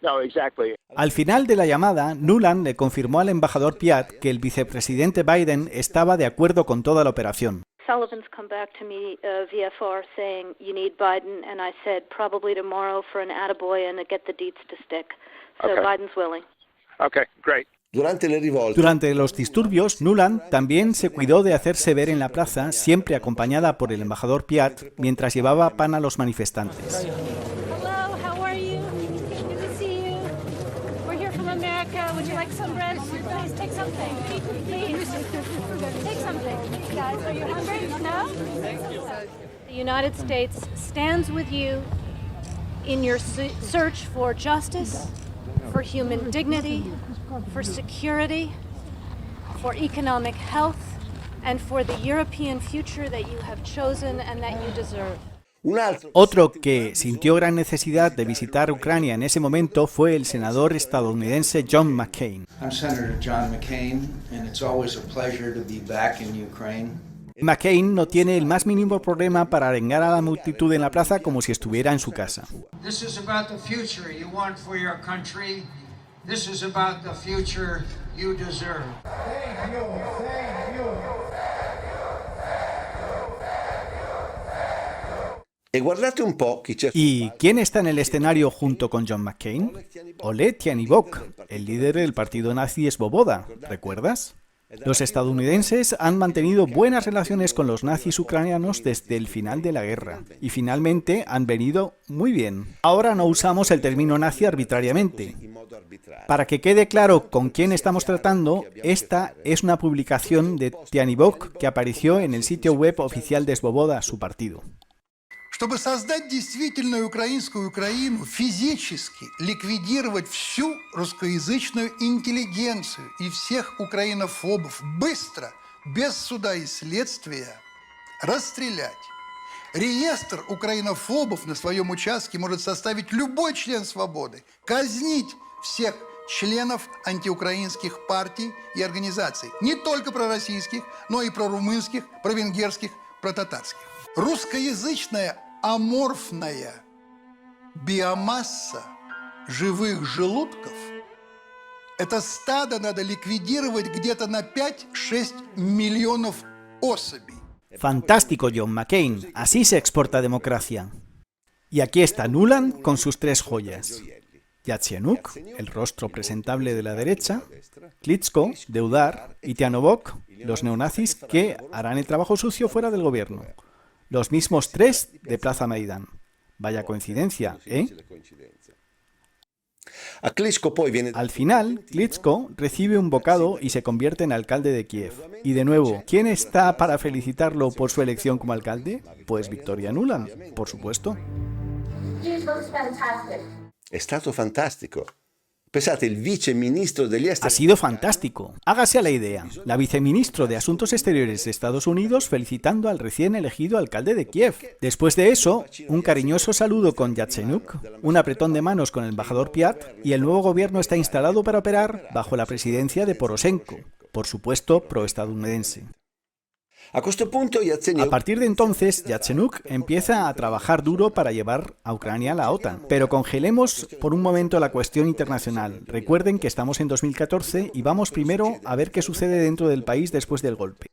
No, exactly. Al final de la llamada, Nuland le confirmó al embajador Pyat que el vicepresidente Biden estaba de acuerdo con toda la operación. Sullivan's come back to me VFR saying you need Biden, and I said probably tomorrow for an attaboy and to get the deets to stick. So okay. Biden's willing. Okay, great. Durante los disturbios, Nuland también se cuidó de hacerse ver en la plaza, siempre acompañada por el embajador Pyat, mientras llevaba pan a los manifestantes. Hello, how are you? Good to see you. We're here from America. Would you like some bread? Please take something. Please take something. Guys, are you hungry? No? The United States stands with you in your search for justice, for human dignity, for security, for economic health, and for the European future that you have chosen and that you deserve. Otro que sintió gran necesidad de visitar Ucrania en ese momento fue el senador estadounidense John McCain. I'm Senator John McCain, and it's always a pleasure to be back in Ukraine. McCain no tiene el más mínimo problema para arengar a la multitud en la plaza como si estuviera en su casa. This is about the future you want for your country. This is about the future you deserve. Thank you. Thank you. ¿Y quién está en el escenario junto con John McCain? Oleg Tyahnybok, el líder del partido nazi Svoboda, ¿recuerdas? Los estadounidenses han mantenido buenas relaciones con los nazis ucranianos desde el final de la guerra, y finalmente han venido muy bien. Ahora no usamos el término nazi arbitrariamente. Para que quede claro con quién estamos tratando, esta es una publicación de Tyahnybok que apareció en el sitio web oficial de Svoboda, su partido. Чтобы создать действительную украинскую Украину, физически ликвидировать всю русскоязычную интеллигенцию и всех украинофобов быстро, без суда и следствия, расстрелять. Реестр украинофобов на своем участке может составить любой член «Свободы», казнить всех членов антиукраинских партий и организаций, не только пророссийских, но и прорумынских, провенгерских, протатарских. Русскоязычная аморфная биомасса живых желудков – это стадо надо ликвидировать где-то на 5-6 миллионов особей. Fantástico, John McCain. Así se exporta democracia. Y aquí está Nuland con sus 3 joyas. Yatsenyuk, el rostro presentable de la derecha, Klitschko, de UDAR, y Tyahnybok, los neonazis que harán el trabajo sucio fuera del gobierno. Los mismos 3 de Plaza Maidán. Vaya coincidencia, ¿eh? Al final, Klitschko recibe un bocado y se convierte en alcalde de Kiev. Y de nuevo, ¿quién está para felicitarlo por su elección como alcalde? Pues Victoria Nuland, por supuesto. È stato fantastico. Pensate, el viceministro degli esteri... Ha sido fantástico. Hágase a la idea. La viceministro de Asuntos Exteriores de Estados Unidos felicitando al recién elegido alcalde de Kiev. Después de eso, un cariñoso saludo con Yatsenuk, un apretón de manos con el embajador Piat, y el nuevo gobierno está instalado para operar bajo la presidencia de Poroshenko, por supuesto proestadounidense. A partir de entonces, Yatsenuk empieza a trabajar duro para llevar a Ucrania a la OTAN. Pero congelemos por un momento la cuestión internacional. Recuerden que estamos en 2014 y vamos primero a ver qué sucede dentro del país después del golpe.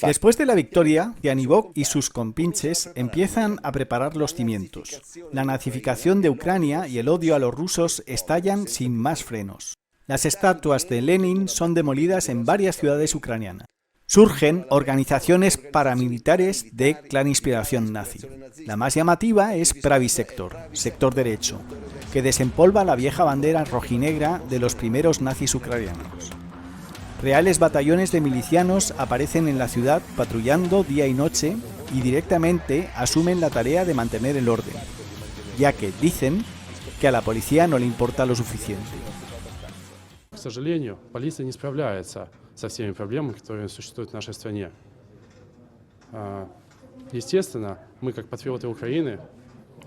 Después de la victoria, Yanivok y sus compinches empiezan a preparar los cimientos. La nazificación de Ucrania y el odio a los rusos estallan sin más frenos. Las estatuas de Lenin son demolidas en varias ciudades ucranianas. Surgen organizaciones paramilitares de clara inspiración nazi. La más llamativa es Pravý Sektor, sector derecho, que desempolva la vieja bandera rojinegra de los primeros nazis ucranianos. Reales batallones de milicianos aparecen en la ciudad patrullando día y noche y directamente asumen la tarea de mantener el orden, ya que dicen que a la policía no le importa lo suficiente. К сожалению, полиция не справляется со всеми проблемами, которые существуют в нашей стране. Естественно, мы, как патриоты Украины,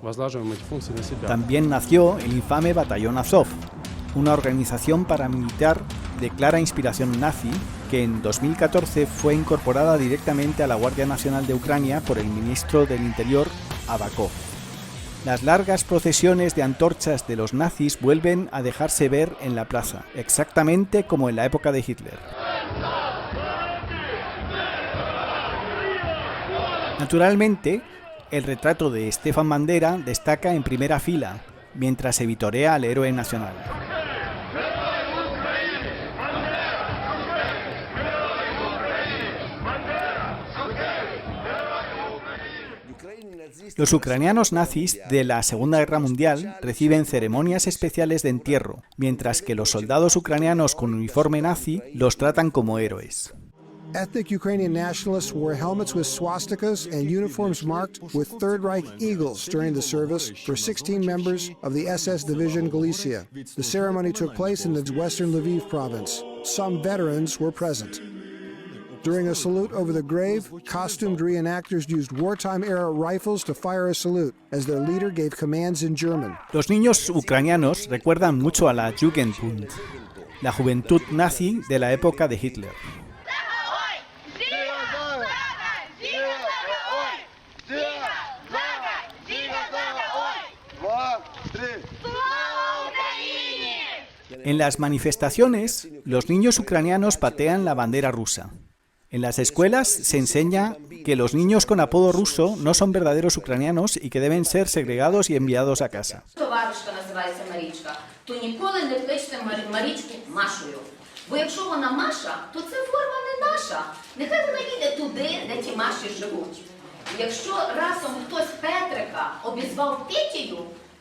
возлагаем эти функции на себя. También nació el infame Batallón Azov, una organización paramilitar de clara inspiración nazi que en 2014 fue incorporada directamente a la Guardia Nacional de Ucrania por el ministro del Interior, Avakov. Las largas procesiones de antorchas de los nazis vuelven a dejarse ver en la plaza, exactamente como en la época de Hitler. Naturalmente, el retrato de Stefan Bandera destaca en primera fila, mientras se vitorea al héroe nacional. Los ucranianos nazis de la Segunda Guerra Mundial reciben ceremonias especiales de entierro, mientras que los soldados ucranianos con uniforme nazi los tratan como héroes. Ethnic Ukrainian nationalists wore helmets with swastikas and uniforms marked with Third Reich eagles during the service for 16 members of the SS Division Galicia. The ceremony took place in the western Lviv province. Some veterans were present. During a salute over the grave, costumed reenactors used wartime-era rifles to fire a salute, as their leader gave commands in German. Los niños ucranianos recuerdan mucho a la Jugendbund, la juventud nazi de la época de Hitler. En las manifestaciones, los niños ucranianos patean la bandera rusa. En las escuelas se enseña que los niños con apodo ruso no son verdaderos ucranianos y que deben ser segregados y enviados a casa.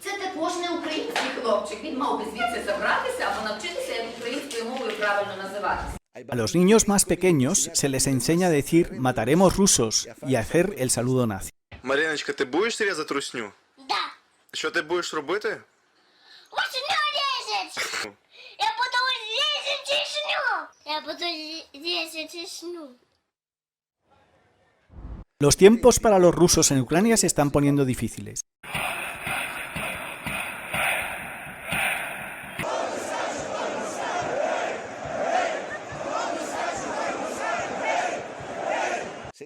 Це також не український хлопчик. Він мав би звідси забратися або навчитися, як українською мовою правильно називатися. A los niños más pequeños se les enseña a decir mataremos rusos y a hacer el saludo nazi. Мариночка, ти будеш різати русню? Да. Що ти будеш робити? Русню різати. Я буду різати Чечню. Я буду різати Чечню. Los tiempos para los rusos en Ucrania se están poniendo difíciles.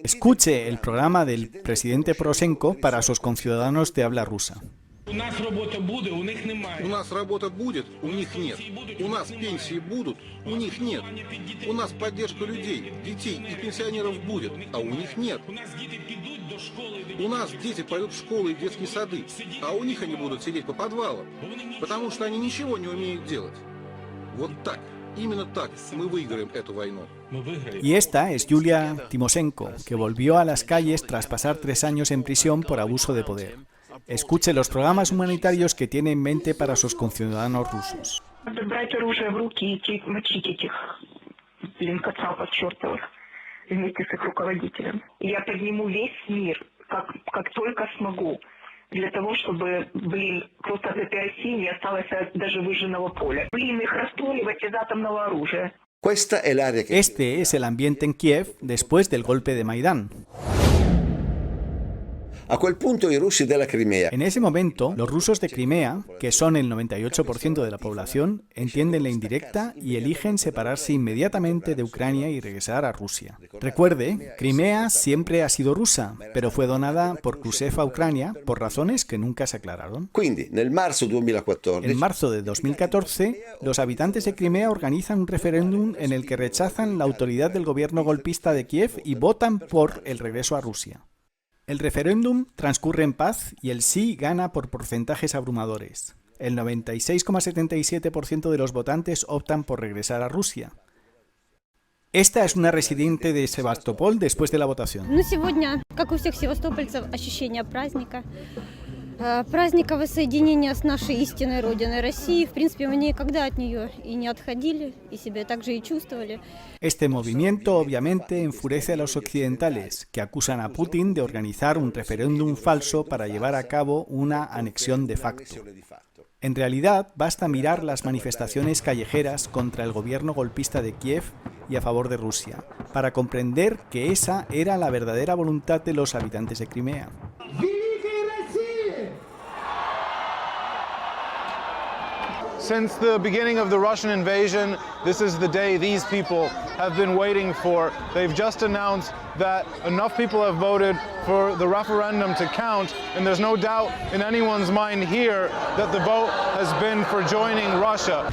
Escuche el programa del presidente Poroshenko para sus conciudadanos de habla rusa. У нас работа будет, у них немає. У нас работа будет, у них нет. У нас пенсии будут, у них нет. У нас поддержка людей, детей и пенсионеров будет, а у них нет. У нас дети пойдут в школы и детские сады, а у них они будут сидеть по подвалам, потому что они ничего не умеют делать. Вот так, именно так мы выиграем эту войну. Y esta es Yulia Tymoshenko, que volvió a las calles tras pasar 3 años en prisión por abuso de poder. Escuche los programas humanitarios que tiene en mente para sus conciudadanos rusos. Брать оружие в руки и идти мочить этих, кацапов чертовых вместе с их руководителем. Я подниму весь мир, как только смогу, для того, чтобы, просто от этой России не осталось даже выжженного поля. Их расстреливать из атомного оружия. Este es el ambiente en Kiev después del golpe de Maidán. A quel punto i russi della Crimea. En ese momento, los rusos de Crimea, que son el 98% de la población, entienden la indirecta y eligen separarse inmediatamente de Ucrania y regresar a Rusia. Recuerde, Crimea siempre ha sido rusa, pero fue donada por Khrushchev a Ucrania por razones que nunca se aclararon. Quindi, en marzo de 2014, los habitantes de Crimea organizan un referéndum en el que rechazan la autoridad del gobierno golpista de Kiev y votan por el regreso a Rusia. El referéndum transcurre en paz y el sí gana por porcentajes abrumadores. El 96,77% de los votantes optan por regresar a Rusia. Esta es una residente de Sebastopol después de la votación. Сегодня, как у всех севастопольцев, ощущение праздника. Праздника воссоединения с нашей истинной родиной России. В принципе, мы никогда от нее и не отходили, и себя так же и чувствовали. Este movimiento obviamente enfurece a los occidentales, que acusan a Putin de organizar un referéndum falso para llevar a cabo una anexión de facto. En realidad, basta mirar las manifestaciones callejeras contra el gobierno golpista de Kiev y a favor de Rusia, para comprender que esa era la verdadera voluntad de los habitantes de Crimea. Since the beginning of the Russian invasion, this is the day these people have been waiting for. They've just announced that enough people have voted for the referendum to count, and there's no doubt in anyone's mind here that the vote has been for joining Russia.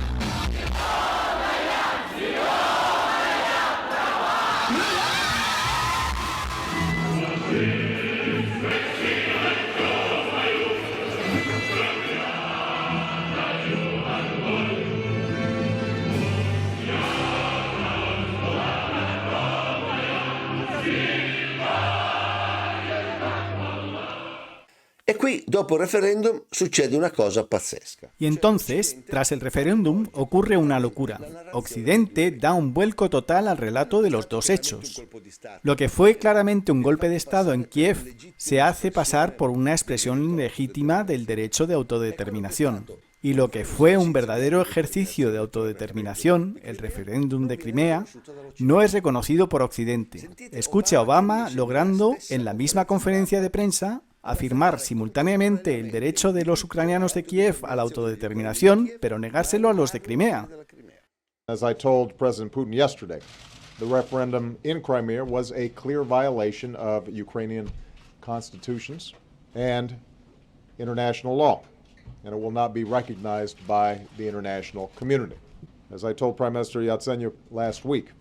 E qui, dopo il referendum, succede una cosa pazzesca. Y entonces, tras el referéndum, ocurre una locura. Occidente da un vuelco total al relato de los dos hechos. Lo que fue claramente un golpe de Estado en Kiev se hace pasar por una expresión legítima del derecho de autodeterminación. Y lo que fue un verdadero ejercicio de autodeterminación, el referéndum de Crimea, no es reconocido por Occidente. Escuche a Obama logrando, en la misma conferencia de prensa, afirmar simultáneamente el derecho de los ucranianos de Kiev a la autodeterminación, pero negárselo a los de Crimea. As I told President Putin yesterday, the referendum in Crimea was a clear violation of Ukrainian constitutions and international law, and it will not be recognized by the international community. As I told Prime Minister Yatsenyuk last week,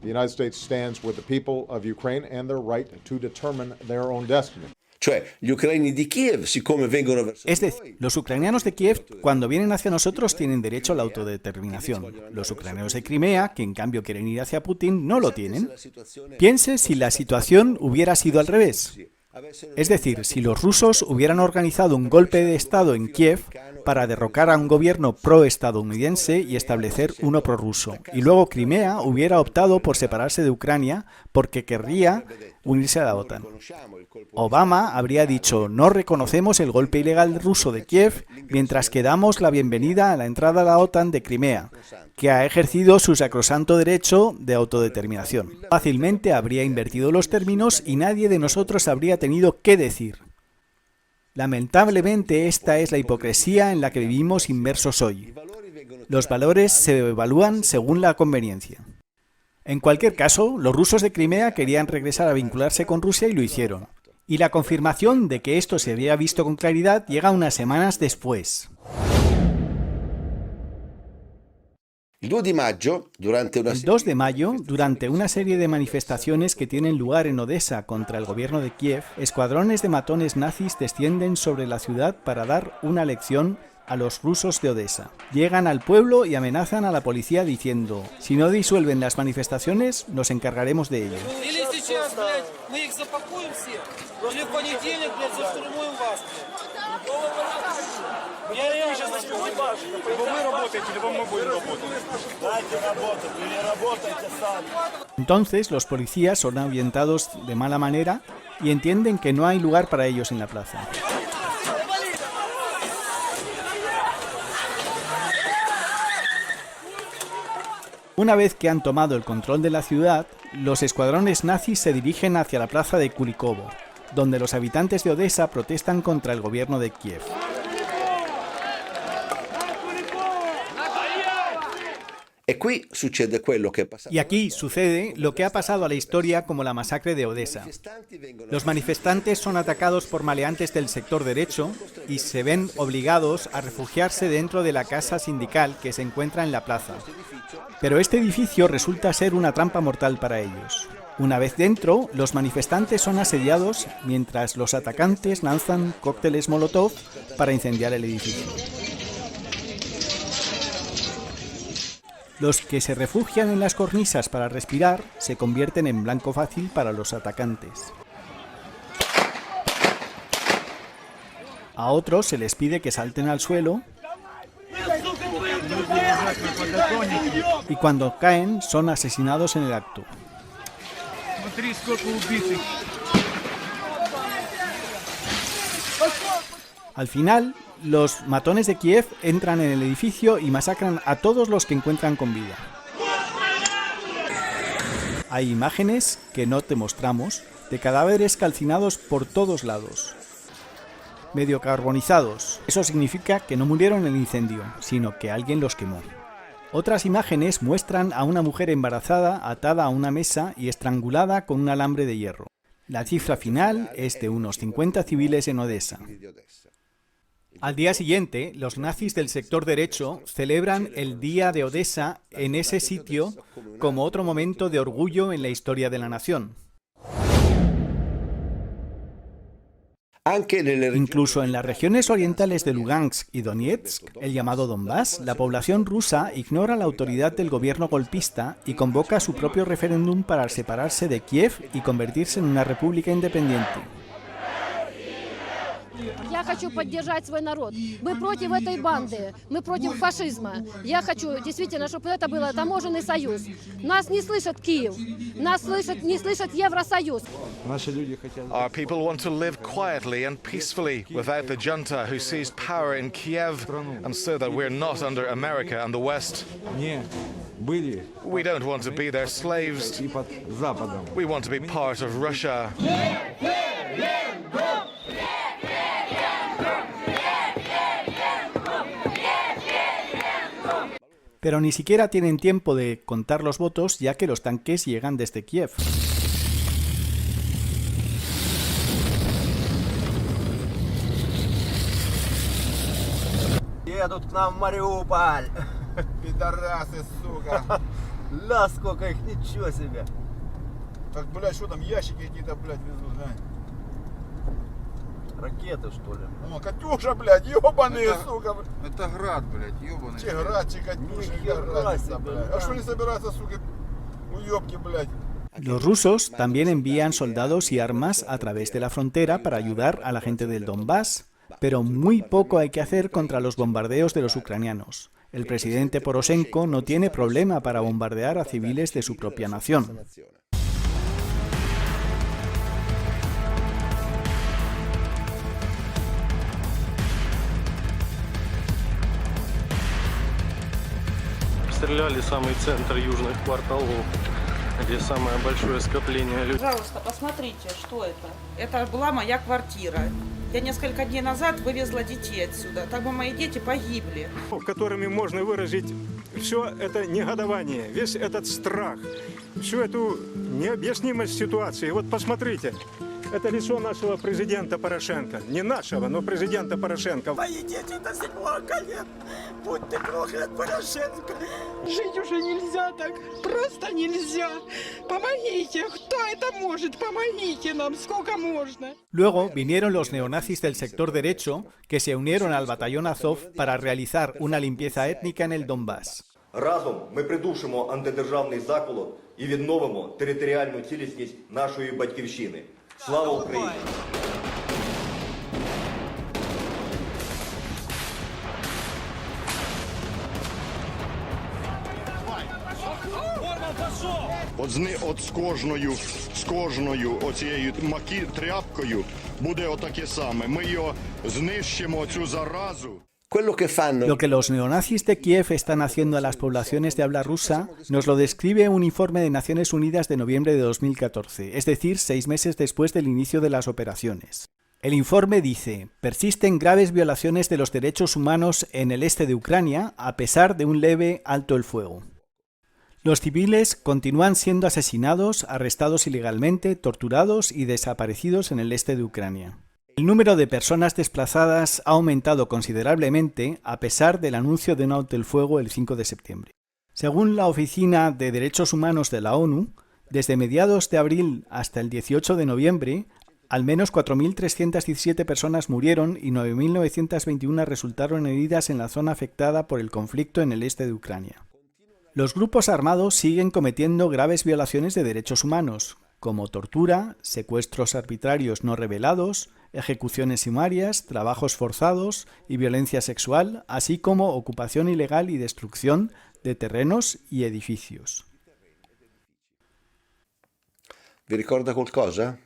the United States stands with the people of Ukraine and their right to determine their own destiny. Cioè, gli ucraini di Kiev, siccome vengono verso Es decir, los ucranianos de Kiev, cuando vienen hacia nosotros, tienen derecho a la autodeterminación. Los ucranianos de Crimea, que en cambio quieren ir hacia Putin, no lo tienen. Piense si la situación hubiera sido al revés. Es decir, si los rusos hubieran organizado un golpe de Estado en Kiev para derrocar a un gobierno pro-estadounidense y establecer uno prorruso, y luego Crimea hubiera optado por separarse de Ucrania porque querría unirse a la OTAN. Obama habría dicho: no reconocemos el golpe ilegal ruso de Kiev mientras que damos la bienvenida a la entrada a la OTAN de Crimea, que ha ejercido su sacrosanto derecho de autodeterminación. Fácilmente habría invertido los términos y nadie de nosotros habría tenido qué decir. Lamentablemente, esta es la hipocresía en la que vivimos inmersos hoy. Los valores se evalúan según la conveniencia. En cualquier caso, los rusos de Crimea querían regresar a vincularse con Rusia y lo hicieron. Y la confirmación de que esto se había visto con claridad llega unas semanas después. El 2 de mayo, durante una serie de manifestaciones que tienen lugar en Odessa contra el gobierno de Kiev, escuadrones de matones nazis descienden sobre la ciudad para dar una lección a los rusos de Odessa. Llegan al pueblo y amenazan a la policía diciendo: si no disuelven las manifestaciones, nos encargaremos de ello. Entonces los policías son ahuyentados de mala manera y entienden que no hay lugar para ellos en la plaza. Una vez que han tomado el control de la ciudad, los escuadrones nazis se dirigen hacia la plaza de Kulikovo, donde los habitantes de Odessa protestan contra el gobierno de Kiev. Y aquí sucede lo que ha pasado a la historia como la masacre de Odessa. Los manifestantes son atacados por maleantes del sector derecho y se ven obligados a refugiarse dentro de la casa sindical que se encuentra en la plaza. Pero este edificio resulta ser una trampa mortal para ellos. Una vez dentro, los manifestantes son asediados mientras los atacantes lanzan cócteles Molotov para incendiar el edificio. Los que se refugian en las cornisas para respirar se convierten en blanco fácil para los atacantes. A otros se les pide que salten al suelo y cuando caen son asesinados en el acto. Al final, los matones de Kiev entran en el edificio y masacran a todos los que encuentran con vida. Hay imágenes que no te mostramos de cadáveres calcinados por todos lados, medio carbonizados. Eso significa que no murieron en el incendio, sino que alguien los quemó. Otras imágenes muestran a una mujer embarazada atada a una mesa y estrangulada con un alambre de hierro. La cifra final es de unos 50 civiles en Odessa. Al día siguiente, los nazis del sector derecho celebran el Día de Odessa en ese sitio como otro momento de orgullo en la historia de la nación. Incluso en las regiones orientales de Lugansk y Donetsk, el llamado Donbass, la población rusa ignora la autoridad del gobierno golpista y convoca su propio referéndum para separarse de Kiev y convertirse en una república independiente. Я хочу поддержать свой народ. Мы против этой банды, мы против фашизма. Я хочу действительно, чтобы это был таможенный союз. Нас не слышит Киев, нас не слышит Евросоюз. Our people want to live quietly and peacefully without the junta who seized power in Kiev, and so that we're not under America and the West. We don't want to be their slaves. We want to be part of Russia. Pero ni siquiera tienen tiempo de contar los votos, ya que los tanques llegan desde Kiev. Едут к нам в Мариуполь. Пидорасы, сука. Ла, сколько их, ничего себе. Так, блядь, что там, ящики какие-то, блядь, везут, да? Ракеты, что ли? О, Катюша, блядь, ёбаные, сука. Это град, блядь, ёбаный. Че град, че Катюша, разница, блядь. А что не собирается, сука, уёбки, блядь? Los rusos también envían soldados y armas a través de la frontera para ayudar a la gente del Donbass, pero muy poco hay que hacer contra los bombardeos de los ucranianos. El presidente Poroshenko no tiene problema para bombardear a civiles de su propia nación. Стреляли самый центр южных кварталов, где самое большое скопление людей. Пожалуйста, посмотрите, что это. Это была моя квартира. Я несколько дней назад вывезла детей отсюда. Так бы мои дети погибли. Которыми можно выразить все это негодование, весь этот страх, всю эту необъяснимость ситуации. Вот посмотрите, Это лицо нашего президента Порошенко. Не нашего, но президента Порошенко. Мои дети до 7 колен. Будь ты проклят, Порошенко. Жить уже нельзя так. Просто нельзя. Помогите. Кто это может? Помогите нам. Сколько можно? Luego vinieron los neonazis del sector derecho que se unieron al batallón Azov para realizar una limpieza étnica en el Donbass. Разом ми придушимо антидержавний заколот і відновимо територіальну цілісність нашої батьківщини. Слава Україні! От з кожною оцією тряпкою буде отаке саме. Ми його знищимо, цю заразу. Lo que los neonazis de Kiev están haciendo a las poblaciones de habla rusa nos lo describe un informe de Naciones Unidas de noviembre de 2014, es decir, 6 meses después del inicio de las operaciones. El informe dice: persisten graves violaciones de los derechos humanos en el este de Ucrania a pesar de un leve alto el fuego. Los civiles continúan siendo asesinados, arrestados ilegalmente, torturados y desaparecidos en el este de Ucrania. El número de personas desplazadas ha aumentado considerablemente a pesar del anuncio de un alto el fuego el 5 de septiembre. Según la Oficina de Derechos Humanos de la ONU, desde mediados de abril hasta el 18 de noviembre, al menos 4.317 personas murieron y 9.921 resultaron heridas en la zona afectada por el conflicto en el este de Ucrania. Los grupos armados siguen cometiendo graves violaciones de derechos humanos, como tortura, secuestros arbitrarios no revelados, ejecuciones sumarias, trabajos forzados y violencia sexual, así como ocupación ilegal y destrucción de terrenos y edificios. Vi ricorda qualcosa?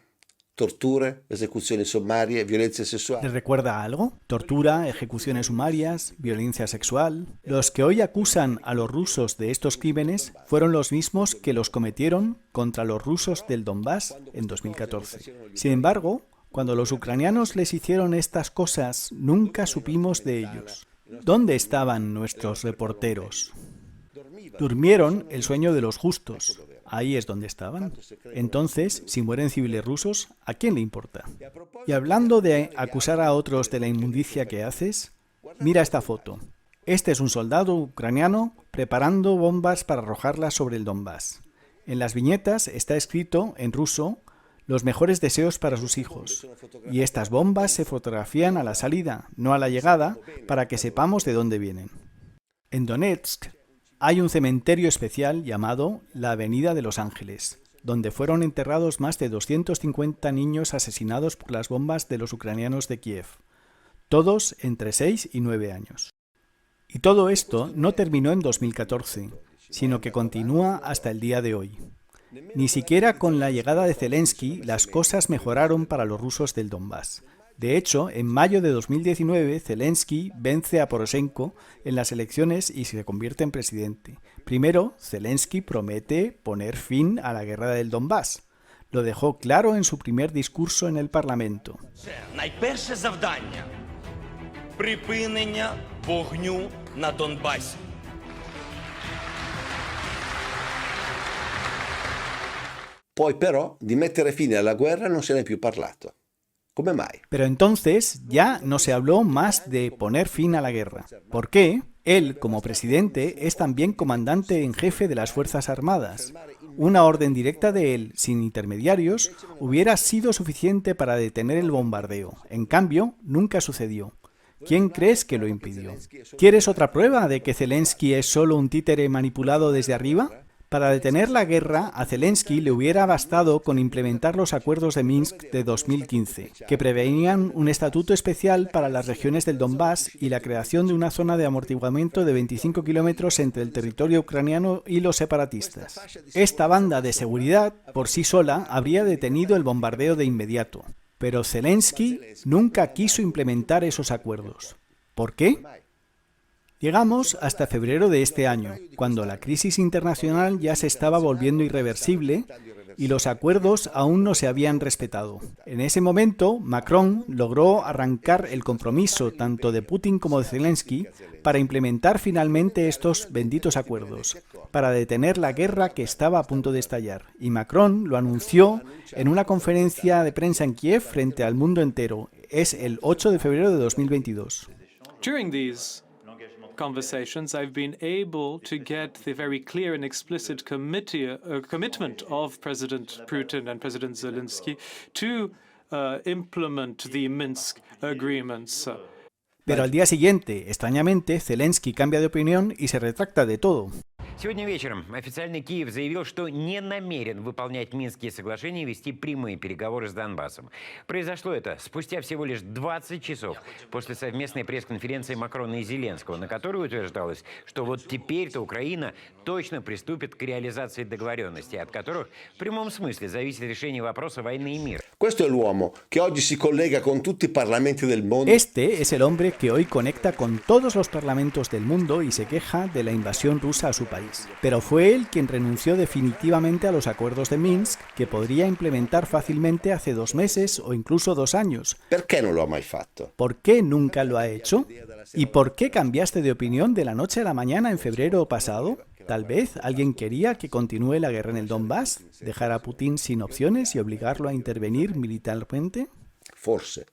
Torture, esecuzioni sommarie, violenza sessuale. ¿Les recuerda algo? Tortura, ejecuciones sumarias, violencia sexual. Los que hoy acusan a los rusos de estos crímenes fueron los mismos que los cometieron contra los rusos del Donbass en 2014. Sin embargo, cuando los ucranianos les hicieron estas cosas, nunca supimos de ellos. ¿Dónde estaban nuestros reporteros? Durmieron el sueño de los justos. Ahí es donde estaban. Entonces, si mueren civiles rusos, ¿a quién le importa? Y hablando de acusar a otros de la inmundicia que haces, mira esta foto. Este es un soldado ucraniano preparando bombas para arrojarlas sobre el Donbass. En las viñetas está escrito, en ruso, los mejores deseos para sus hijos. Y estas bombas se fotografían a la salida, no a la llegada, para que sepamos de dónde vienen. En Donetsk hay un cementerio especial llamado la Avenida de los Ángeles, donde fueron enterrados más de 250 niños asesinados por las bombas de los ucranianos de Kiev, todos entre 6 y 9 años. Y todo esto no terminó en 2014, sino que continúa hasta el día de hoy. Ni siquiera con la llegada de Zelensky las cosas mejoraron para los rusos del Donbass. De hecho, en mayo de 2019, Zelensky vence a Poroshenko en las elecciones y se convierte en presidente. Primero, Zelensky promete poner fin a la guerra del Donbass. Lo dejó claro en su primer discurso en el Parlamento. Найперше завдання – припинення вогню на Донбасі. Poi però di mettere fine alla guerra non se ne è più parlato. ¿Come mai? Pero entonces ya no se habló más de poner fin a la guerra. ¿Por qué? Él, como presidente, es también comandante en jefe de las Fuerzas Armadas. Una orden directa de él, sin intermediarios, hubiera sido suficiente para detener el bombardeo. En cambio, nunca sucedió. ¿Quién crees que lo impidió? ¿Quieres otra prueba de que Zelensky es solo un títere manipulado desde arriba? Para detener la guerra, a Zelensky le hubiera bastado con implementar los acuerdos de Minsk de 2015, que preveían un estatuto especial para las regiones del Donbass y la creación de una zona de amortiguamiento de 25 kilómetros entre el territorio ucraniano y los separatistas. Esta banda de seguridad, por sí sola, habría detenido el bombardeo de inmediato, pero Zelensky nunca quiso implementar esos acuerdos. ¿Por qué? Llegamos hasta febrero de este año, cuando la crisis internacional ya se estaba volviendo irreversible y los acuerdos aún no se habían respetado. En ese momento, Macron logró arrancar el compromiso tanto de Putin como de Zelensky para implementar finalmente estos benditos acuerdos, para detener la guerra que estaba a punto de estallar. Y Macron lo anunció en una conferencia de prensa en Kiev frente al mundo entero. Es el 8 de febrero de 2022. During these conversations, I've been able to get the very clear and explicit commitment of President Putin and President Zelensky to implement the Minsk agreements. Pero al día siguiente, extrañamente, Zelensky cambia de opinión y se retracta de todo. Сегодня вечером официальный Киев заявил, что не намерен выполнять Минские соглашения и вести прямые переговоры с Донбассом. Произошло это спустя всего лишь 20 часов после совместной пресс-конференции Макрона и Зеленского, на которой утверждалось, что вот теперь-то Украина точно приступит к реализации договоренностей, от которых в прямом смысле зависит решение вопроса войны и мира. Questo è l'uomo che oggi si collega con tutti i parlamenti del mondo. Este es el hombre que hoy conecta con todos los parlamentos del mundo y se queja de la invasión rusa a su país. Pero fue él quien renunció definitivamente a los acuerdos de Minsk, que podría implementar fácilmente hace 2 meses o incluso 2 años. Perché non lo ha mai fatto? ¿Por qué nunca lo ha hecho? ¿Y por qué cambiaste de opinión de la noche a la mañana en febrero pasado? Tal vez alguien quería que continúe la guerra en el Donbass, dejar a Putin sin opciones y obligarlo a intervenir militarmente. Forse.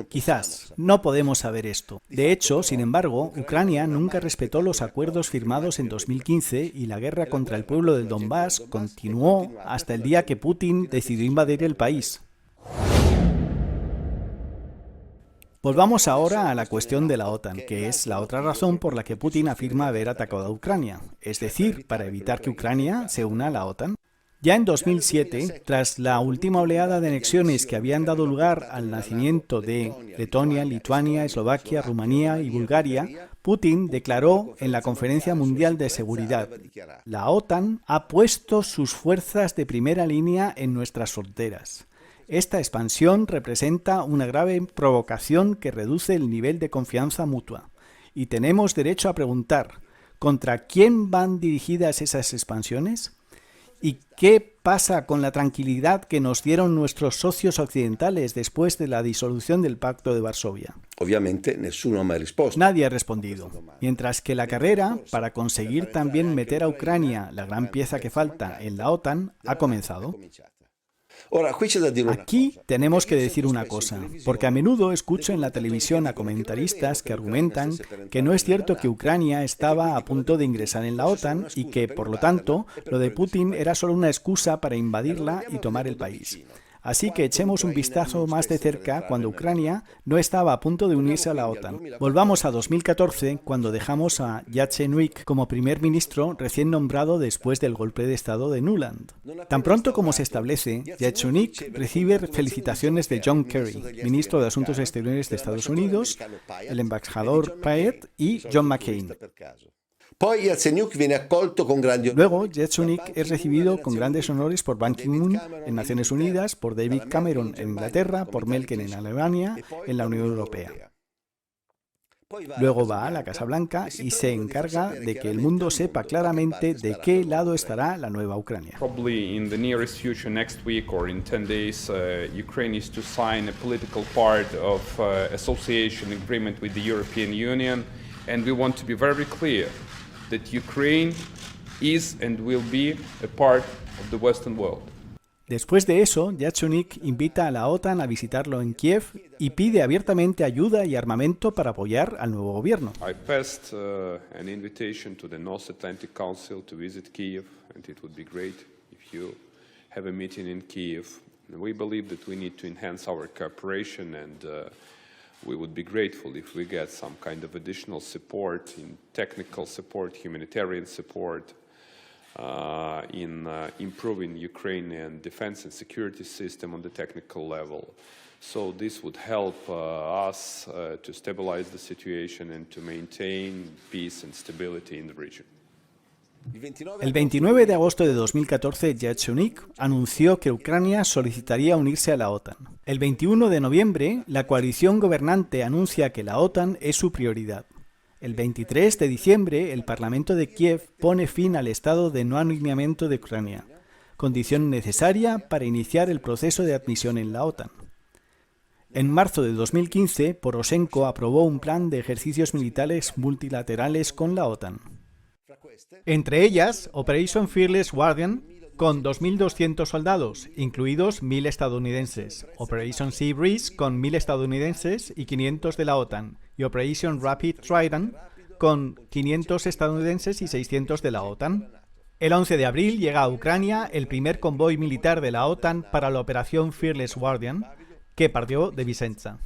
Quizás, no podemos saber esto. De hecho, sin embargo, Ucrania nunca respetó los acuerdos firmados en 2015 y la guerra contra el pueblo del Donbass continuó hasta el día que Putin decidió invadir el país. Volvamos ahora a la cuestión de la OTAN, que es la otra razón por la que Putin afirma haber atacado a Ucrania, es decir, para evitar que Ucrania se una a la OTAN. Ya en 2007, tras la última oleada de anexiones que habían dado lugar al nacimiento de Letonia, Lituania, Eslovaquia, Rumanía y Bulgaria, Putin declaró en la Conferencia Mundial de Seguridad: la OTAN ha puesto sus fuerzas de primera línea en nuestras fronteras. Esta expansión representa una grave provocación que reduce el nivel de confianza mutua. Y tenemos derecho a preguntar, ¿contra quién van dirigidas esas expansiones? ¿Y qué pasa con la tranquilidad que nos dieron nuestros socios occidentales después de la disolución del Pacto de Varsovia? Obviamente, nessuno ha mai risposto. Nadie ha respondido. Mientras que la carrera para conseguir también meter a Ucrania, la gran pieza que falta, en la OTAN, ha comenzado. Aquí tenemos que decir una cosa, porque a menudo escucho en la televisión a comentaristas que argumentan que no es cierto que Ucrania estaba a punto de ingresar en la OTAN y que, por lo tanto, lo de Putin era solo una excusa para invadirla y tomar el país. Así que echemos un vistazo más de cerca cuando Ucrania no estaba a punto de unirse a la OTAN. Volvamos a 2014, cuando dejamos a Yatsenyuk como primer ministro recién nombrado después del golpe de estado de Nuland. Tan pronto como se establece, Yatsenyuk recibe felicitaciones de John Kerry, ministro de Asuntos Exteriores de Estados Unidos, el embajador Payet y John McCain. Luego, Yatsenyuk es recibido con grandes honores por Ban Ki-moon en Naciones Unidas, por David Cameron en Inglaterra, por Merkel en Alemania, en la Unión Europea. Luego va a la Casa Blanca y se encarga de que el mundo sepa claramente de qué lado estará la nueva Ucrania. Probably in the nearest future, next week or in 10 days, Ukraine is to sign a political part of association agreement with the European Union, and we want to be very clear that Ukraine is and will be a part of the Western world. Después de eso, Yatsenyuk invita a la OTAN a visitarlo en Kiev y pide abiertamente ayuda y armamento para apoyar al nuevo gobierno. I passed an invitation to the North Atlantic Council to visit Kiev, and it would be great if you have a meeting in Kiev. We believe that we need to enhance our cooperation, and we would be grateful if we get some kind of additional support in technical support, humanitarian support, in improving Ukrainian defense and security system on the technical level. So this would help us to stabilize the situation and to maintain peace and stability in the region. El 29 de agosto de 2014, Yatsenyuk anunció que Ucrania solicitaría unirse a la OTAN. El 21 de noviembre, la coalición gobernante anuncia que la OTAN es su prioridad. El 23 de diciembre, el Parlamento de Kiev pone fin al estado de no alineamiento de Ucrania. condición necesaria para iniciar el proceso de admisión en la OTAN. En marzo de 2015, Poroshenko aprobó un plan de ejercicios militares multilaterales con la OTAN. Entre ellas, Operation Fearless Guardian, con 2.200 soldados, incluidos 1.000 estadounidenses, Operation Sea Breeze, con 1.000 estadounidenses y 500 de la OTAN, y Operation Rapid Trident, con 500 estadounidenses y 600 de la OTAN. El 11 de abril llega a Ucrania el primer convoy militar de la OTAN para la Operación Fearless Guardian, que partió de Vicenza.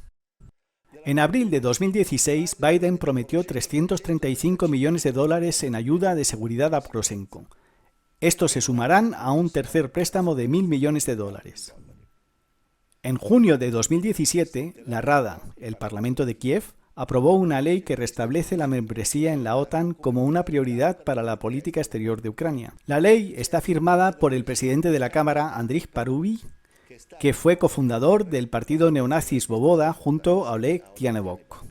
En abril de 2016, Biden prometió $335 millones en ayuda de seguridad a Poroshenko. Estos se sumarán a un tercer préstamo de $1.000 millones. En junio de 2017, la Rada, el Parlamento de Kiev, aprobó una ley que restablece la membresía en la OTAN como una prioridad para la política exterior de Ucrania. La ley está firmada por el presidente de la Cámara, Andriy Parubiy, que fue cofundador del partido neonazi Svoboda junto a Oleg Tianevok.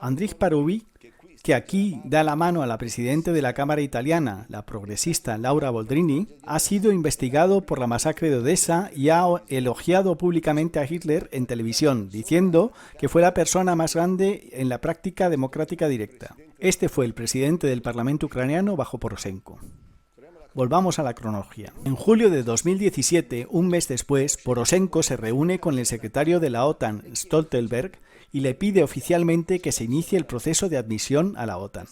Andriy Parubiy, que aquí da la mano a la presidenta de la Cámara italiana, la progresista Laura Boldrini, ha sido investigado por la masacre de Odessa y ha elogiado públicamente a Hitler en televisión, diciendo que fue la persona más grande en la práctica democrática directa. Este fue el presidente del Parlamento ucraniano bajo Poroshenko. Volvamos a la cronología. En julio de 2017, un mes después, Poroshenko se reúne con el secretario de la OTAN, Stoltenberg, y le pide oficialmente que se inicie el proceso de admisión a la OTAN.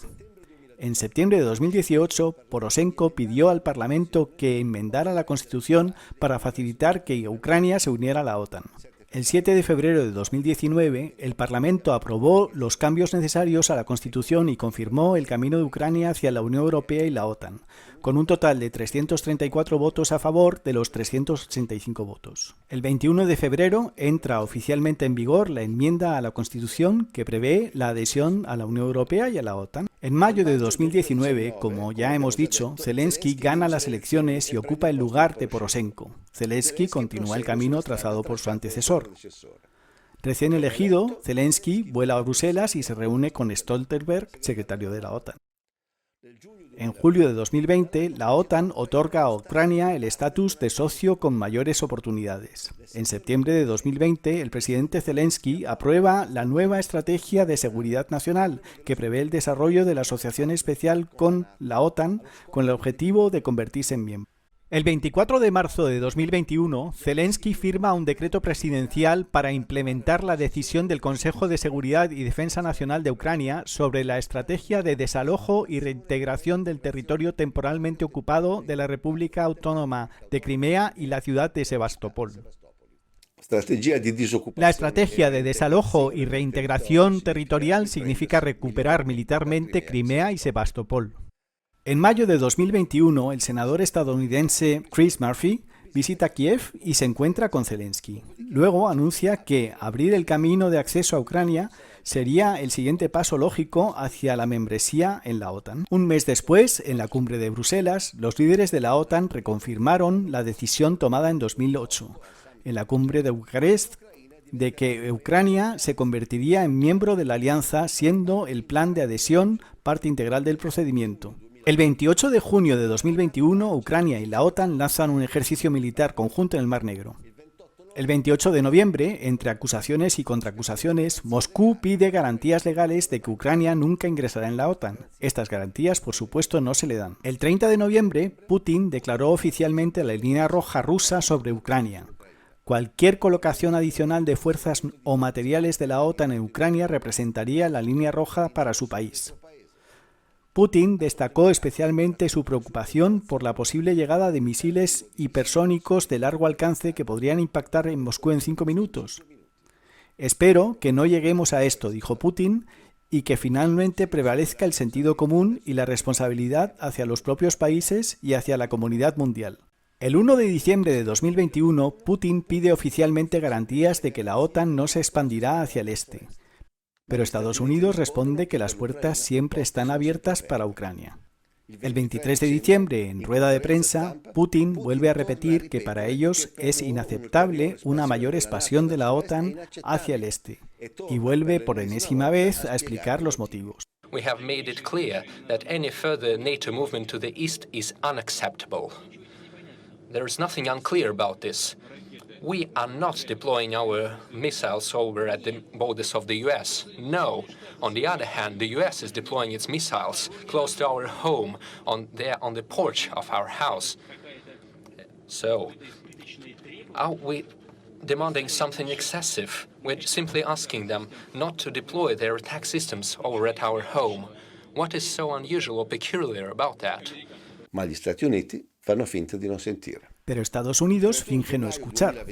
En septiembre de 2018, Poroshenko pidió al Parlamento que enmendara la Constitución para facilitar que Ucrania se uniera a la OTAN. El 7 de febrero de 2019, el Parlamento aprobó los cambios necesarios a la Constitución y confirmó el camino de Ucrania hacia la Unión Europea y la OTAN, con un total de 334 votos a favor de los 385 votos. El 21 de febrero entra oficialmente en vigor la enmienda a la Constitución que prevé la adhesión a la Unión Europea y a la OTAN. En mayo de 2019, como ya hemos dicho, Zelensky gana las elecciones y ocupa el lugar de Poroshenko. Zelensky continúa el camino trazado por su antecesor. Recién elegido, Zelensky vuela a Bruselas y se reúne con Stoltenberg, secretario de la OTAN. En julio de 2020, la OTAN otorga a Ucrania el estatus de socio con mayores oportunidades. En septiembre de 2020, el presidente Zelensky aprueba la nueva Estrategia de Seguridad Nacional, que prevé el desarrollo de la asociación especial con la OTAN con el objetivo de convertirse en miembro. El 24 de marzo de 2021, Zelensky firma un decreto presidencial para implementar la decisión del Consejo de Seguridad y Defensa Nacional de Ucrania sobre la estrategia de desalojo y reintegración del territorio temporalmente ocupado de la República Autónoma de Crimea y la ciudad de Sebastopol. La estrategia de desalojo y reintegración territorial significa recuperar militarmente Crimea y Sebastopol. En mayo de 2021, el senador estadounidense Chris Murphy visita Kiev y se encuentra con Zelensky. Luego anuncia que abrir el camino de acceso a Ucrania sería el siguiente paso lógico hacia la membresía en la OTAN. Un mes después, en la cumbre de Bruselas, los líderes de la OTAN reconfirmaron la decisión tomada en 2008, en la cumbre de Bucarest, de que Ucrania se convertiría en miembro de la alianza, siendo el plan de adhesión parte integral del procedimiento. El 28 de junio de 2021, Ucrania y la OTAN lanzan un ejercicio militar conjunto en el Mar Negro. El 28 de noviembre, entre acusaciones y contraacusaciones, Moscú pide garantías legales de que Ucrania nunca ingresará en la OTAN. Estas garantías, por supuesto, no se le dan. El 30 de noviembre, Putin declaró oficialmente la línea roja rusa sobre Ucrania. Cualquier colocación adicional de fuerzas o materiales de la OTAN en Ucrania representaría la línea roja para su país. Putin destacó especialmente su preocupación por la posible llegada de misiles hipersónicos de largo alcance que podrían impactar en Moscú en 5 minutos. Espero que no lleguemos a esto, dijo Putin, y que finalmente prevalezca el sentido común y la responsabilidad hacia los propios países y hacia la comunidad mundial. El 1 de diciembre de 2021, Putin pide oficialmente garantías de que la OTAN no se expandirá hacia el este. Pero Estados Unidos responde que las puertas siempre están abiertas para Ucrania. El 23 de diciembre, en rueda de prensa, Putin vuelve a repetir que para ellos es inaceptable una mayor expansión de la OTAN hacia el este, y vuelve por enésima vez a explicar los motivos. We have made it clear that any further NATO movement to the east is unacceptable. There is nothing unclear about this. We are not deploying our missiles over at the borders of the US. No. On the other hand, the US is deploying its missiles close to our home, on the porch of our house. So, are we demanding something excessive? We're simply asking them not to deploy their attack systems over at our home. What is so unusual or peculiar about that? Ma gli Stati Uniti fanno finta di non sentire. Pero Estados Unidos finge no escuchar.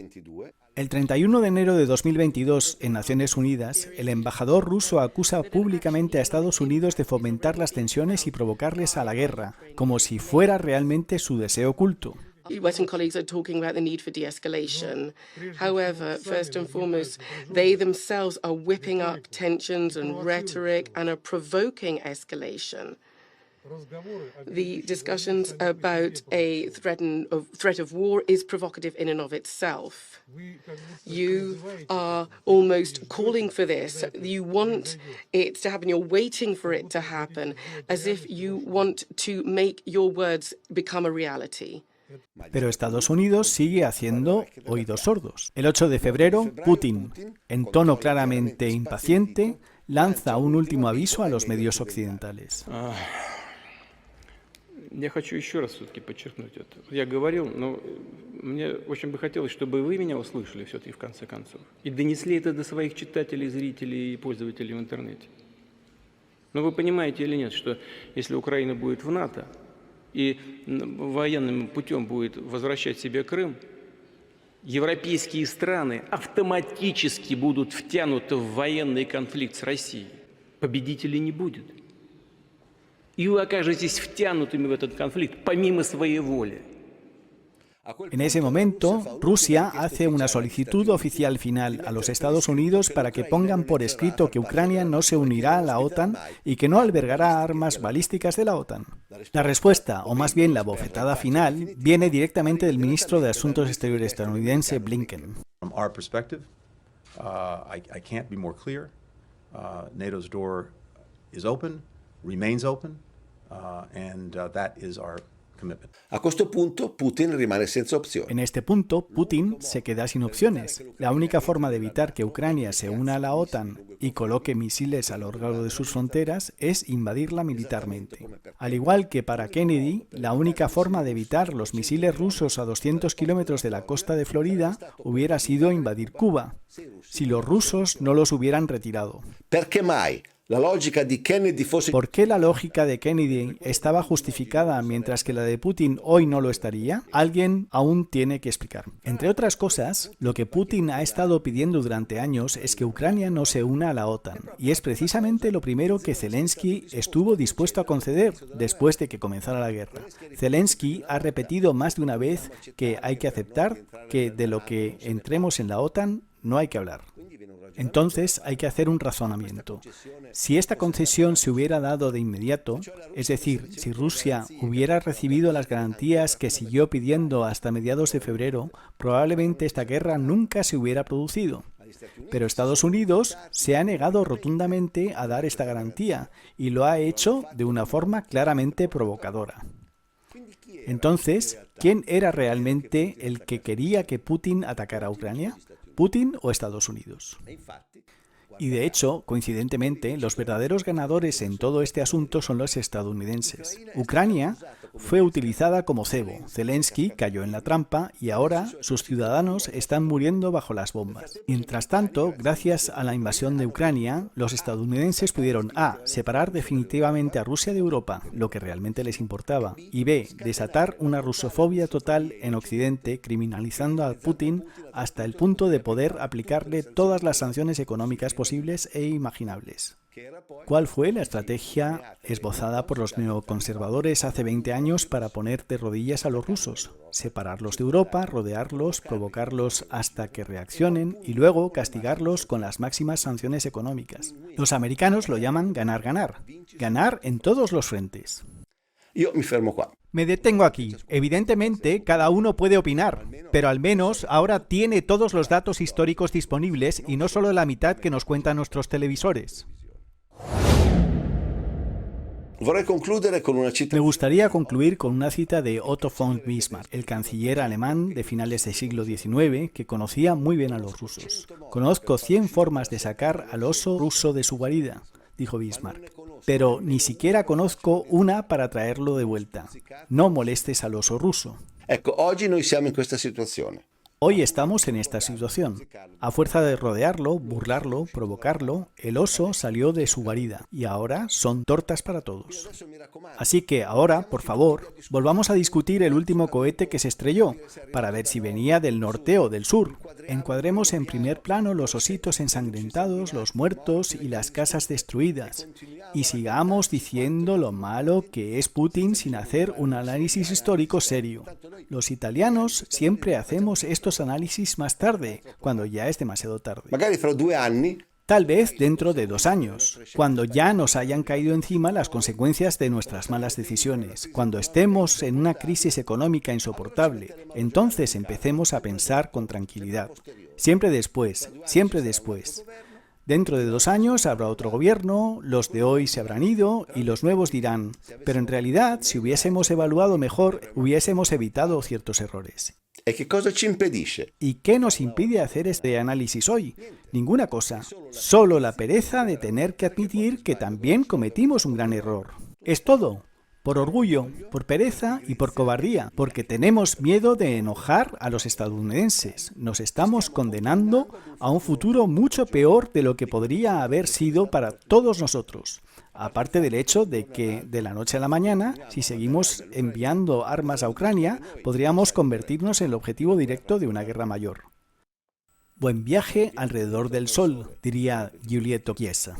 El 31 de enero de 2022, en Naciones Unidas, el embajador ruso acusa públicamente a Estados Unidos de fomentar las tensiones y provocarles a la guerra, como si fuera realmente su deseo oculto. Western colleagues are talking about the need for de-escalation. However, first and foremost, they themselves are whipping up tensions and rhetoric and are provoking escalation. The discussions about a threat of war is provocative in and of itself. You are almost calling for this. You want it to happen. You're waiting for it to happen, as if you want to make your words become a reality. Pero Estados Unidos sigue haciendo oídos sordos. El 8 de febrero, Putin, en tono claramente impaciente, lanza un último aviso a los medios occidentales. Я хочу еще раз все-таки подчеркнуть это. Я говорил, но мне очень бы хотелось, чтобы вы меня услышали все-таки в конце концов. И донесли это до своих читателей, зрителей и пользователей в интернете. Но вы понимаете или нет, что если Украина будет в НАТО и военным путем будет возвращать себе Крым, европейские страны автоматически будут втянуты в военный конфликт с Россией. Победителей не будет. И вы окажетесь втянутыми в этот конфликт помимо своей воли. En ese momento, Rusia hace una solicitud oficial final a los Estados Unidos para que pongan por escrito que Ucrania no se unirá a la OTAN y que no albergará armas balísticas de la OTAN. La respuesta, o más bien la bofetada final, viene directamente del ministro de Asuntos Exteriores estadounidense Blinken. From our perspective, I can't be more clear. NATO's door is open, remains open, and that is our commitment. A questo punto Putin rimane senza opzioni. En este punto, Putin se queda sin opciones. La única forma de evitar que Ucrania se una a la OTAN y coloque misiles a lo largo de sus fronteras es invadirla militarmente. Al igual que para Kennedy, la única forma de evitar los misiles rusos a 200 kilómetros de la costa de Florida hubiera sido invadir Cuba, si los rusos no los hubieran retirado. Perché mai? ¿Por qué la lógica de Kennedy estaba justificada mientras que la de Putin hoy no lo estaría? Alguien aún tiene que explicar. Entre otras cosas, lo que Putin ha estado pidiendo durante años es que Ucrania no se una a la OTAN, y es precisamente lo primero que Zelensky estuvo dispuesto a conceder después de que comenzara la guerra. Zelensky ha repetido más de una vez que hay que aceptar que de lo que entremos en la OTAN no hay que hablar. Entonces hay que hacer un razonamiento. Si esta concesión se hubiera dado de inmediato, es decir, si Rusia hubiera recibido las garantías que siguió pidiendo hasta mediados de febrero, probablemente esta guerra nunca se hubiera producido. Pero Estados Unidos se ha negado rotundamente a dar esta garantía y lo ha hecho de una forma claramente provocadora. Entonces, ¿quién era realmente el que quería que Putin atacara a Ucrania? ¿Putin o Estados Unidos? Y de hecho, coincidentemente, los verdaderos ganadores en todo este asunto son los estadounidenses. Ucrania fue utilizada como cebo, Zelensky cayó en la trampa y ahora sus ciudadanos están muriendo bajo las bombas. Mientras tanto, gracias a la invasión de Ucrania, los estadounidenses pudieron a. Separar definitivamente a Rusia de Europa, lo que realmente les importaba, y b. Desatar una rusofobia total en Occidente, criminalizando a Putin hasta el punto de poder aplicarle todas las sanciones económicas posibles e imaginables. ¿Cuál fue la estrategia esbozada por los neoconservadores hace 20 años para poner de rodillas a los rusos? Separarlos de Europa, rodearlos, provocarlos hasta que reaccionen y luego castigarlos con las máximas sanciones económicas. Los americanos lo llaman ganar-ganar. Ganar en todos los frentes. Yo me fermo qua. Me detengo aquí. Evidentemente, cada uno puede opinar, pero al menos ahora tiene todos los datos históricos disponibles y no solo la mitad que nos cuentan nuestros televisores. Vorrei concludere con una cita. Me gustaría concluir con una cita de Otto von Bismarck, el canciller alemán de finales del siglo XIX que conocía muy bien a los rusos. Conozco 100 formas de sacar al oso ruso de su guarida, dijo Bismarck, pero ni siquiera conozco una para traerlo de vuelta. No molestes al oso ruso. Ecco, oggi noi siamo in questa situazione. Hoy estamos en esta situación. A fuerza de rodearlo, burlarlo, provocarlo, el oso salió de su guarida y ahora son tortas para todos. Así que ahora, por favor, volvamos a discutir el último cohete que se estrelló, para ver si venía del norte o del sur. Encuadremos en primer plano los ositos ensangrentados, los muertos y las casas destruidas. Y sigamos diciendo lo malo que es Putin sin hacer un análisis histórico serio. Los italianos siempre hacemos estos análisis más tarde, cuando ya es demasiado tarde. Magari fra 2 anni. Tal vez dentro de 2 años, cuando ya nos hayan caído encima las consecuencias de nuestras malas decisiones, cuando estemos en una crisis económica insoportable, entonces empecemos a pensar con tranquilidad. Siempre después, siempre después. Dentro de 2 años habrá otro gobierno, los de hoy se habrán ido y los nuevos dirán, pero en realidad, si hubiésemos evaluado mejor, hubiésemos evitado ciertos errores. ¿Y qué cosa ci impedisce? ¿Y qué nos impide hacer este análisis hoy? Ninguna cosa. Solo la pereza de tener que admitir que también cometimos un gran error. Es todo. Por orgullo, por pereza y por cobardía, porque tenemos miedo de enojar a los estadounidenses. Nos estamos condenando a un futuro mucho peor de lo que podría haber sido para todos nosotros. Aparte del hecho de que, de la noche a la mañana, si seguimos enviando armas a Ucrania, podríamos convertirnos en el objetivo directo de una guerra mayor. Buen viaje alrededor del sol, diría Giulietto Chiesa.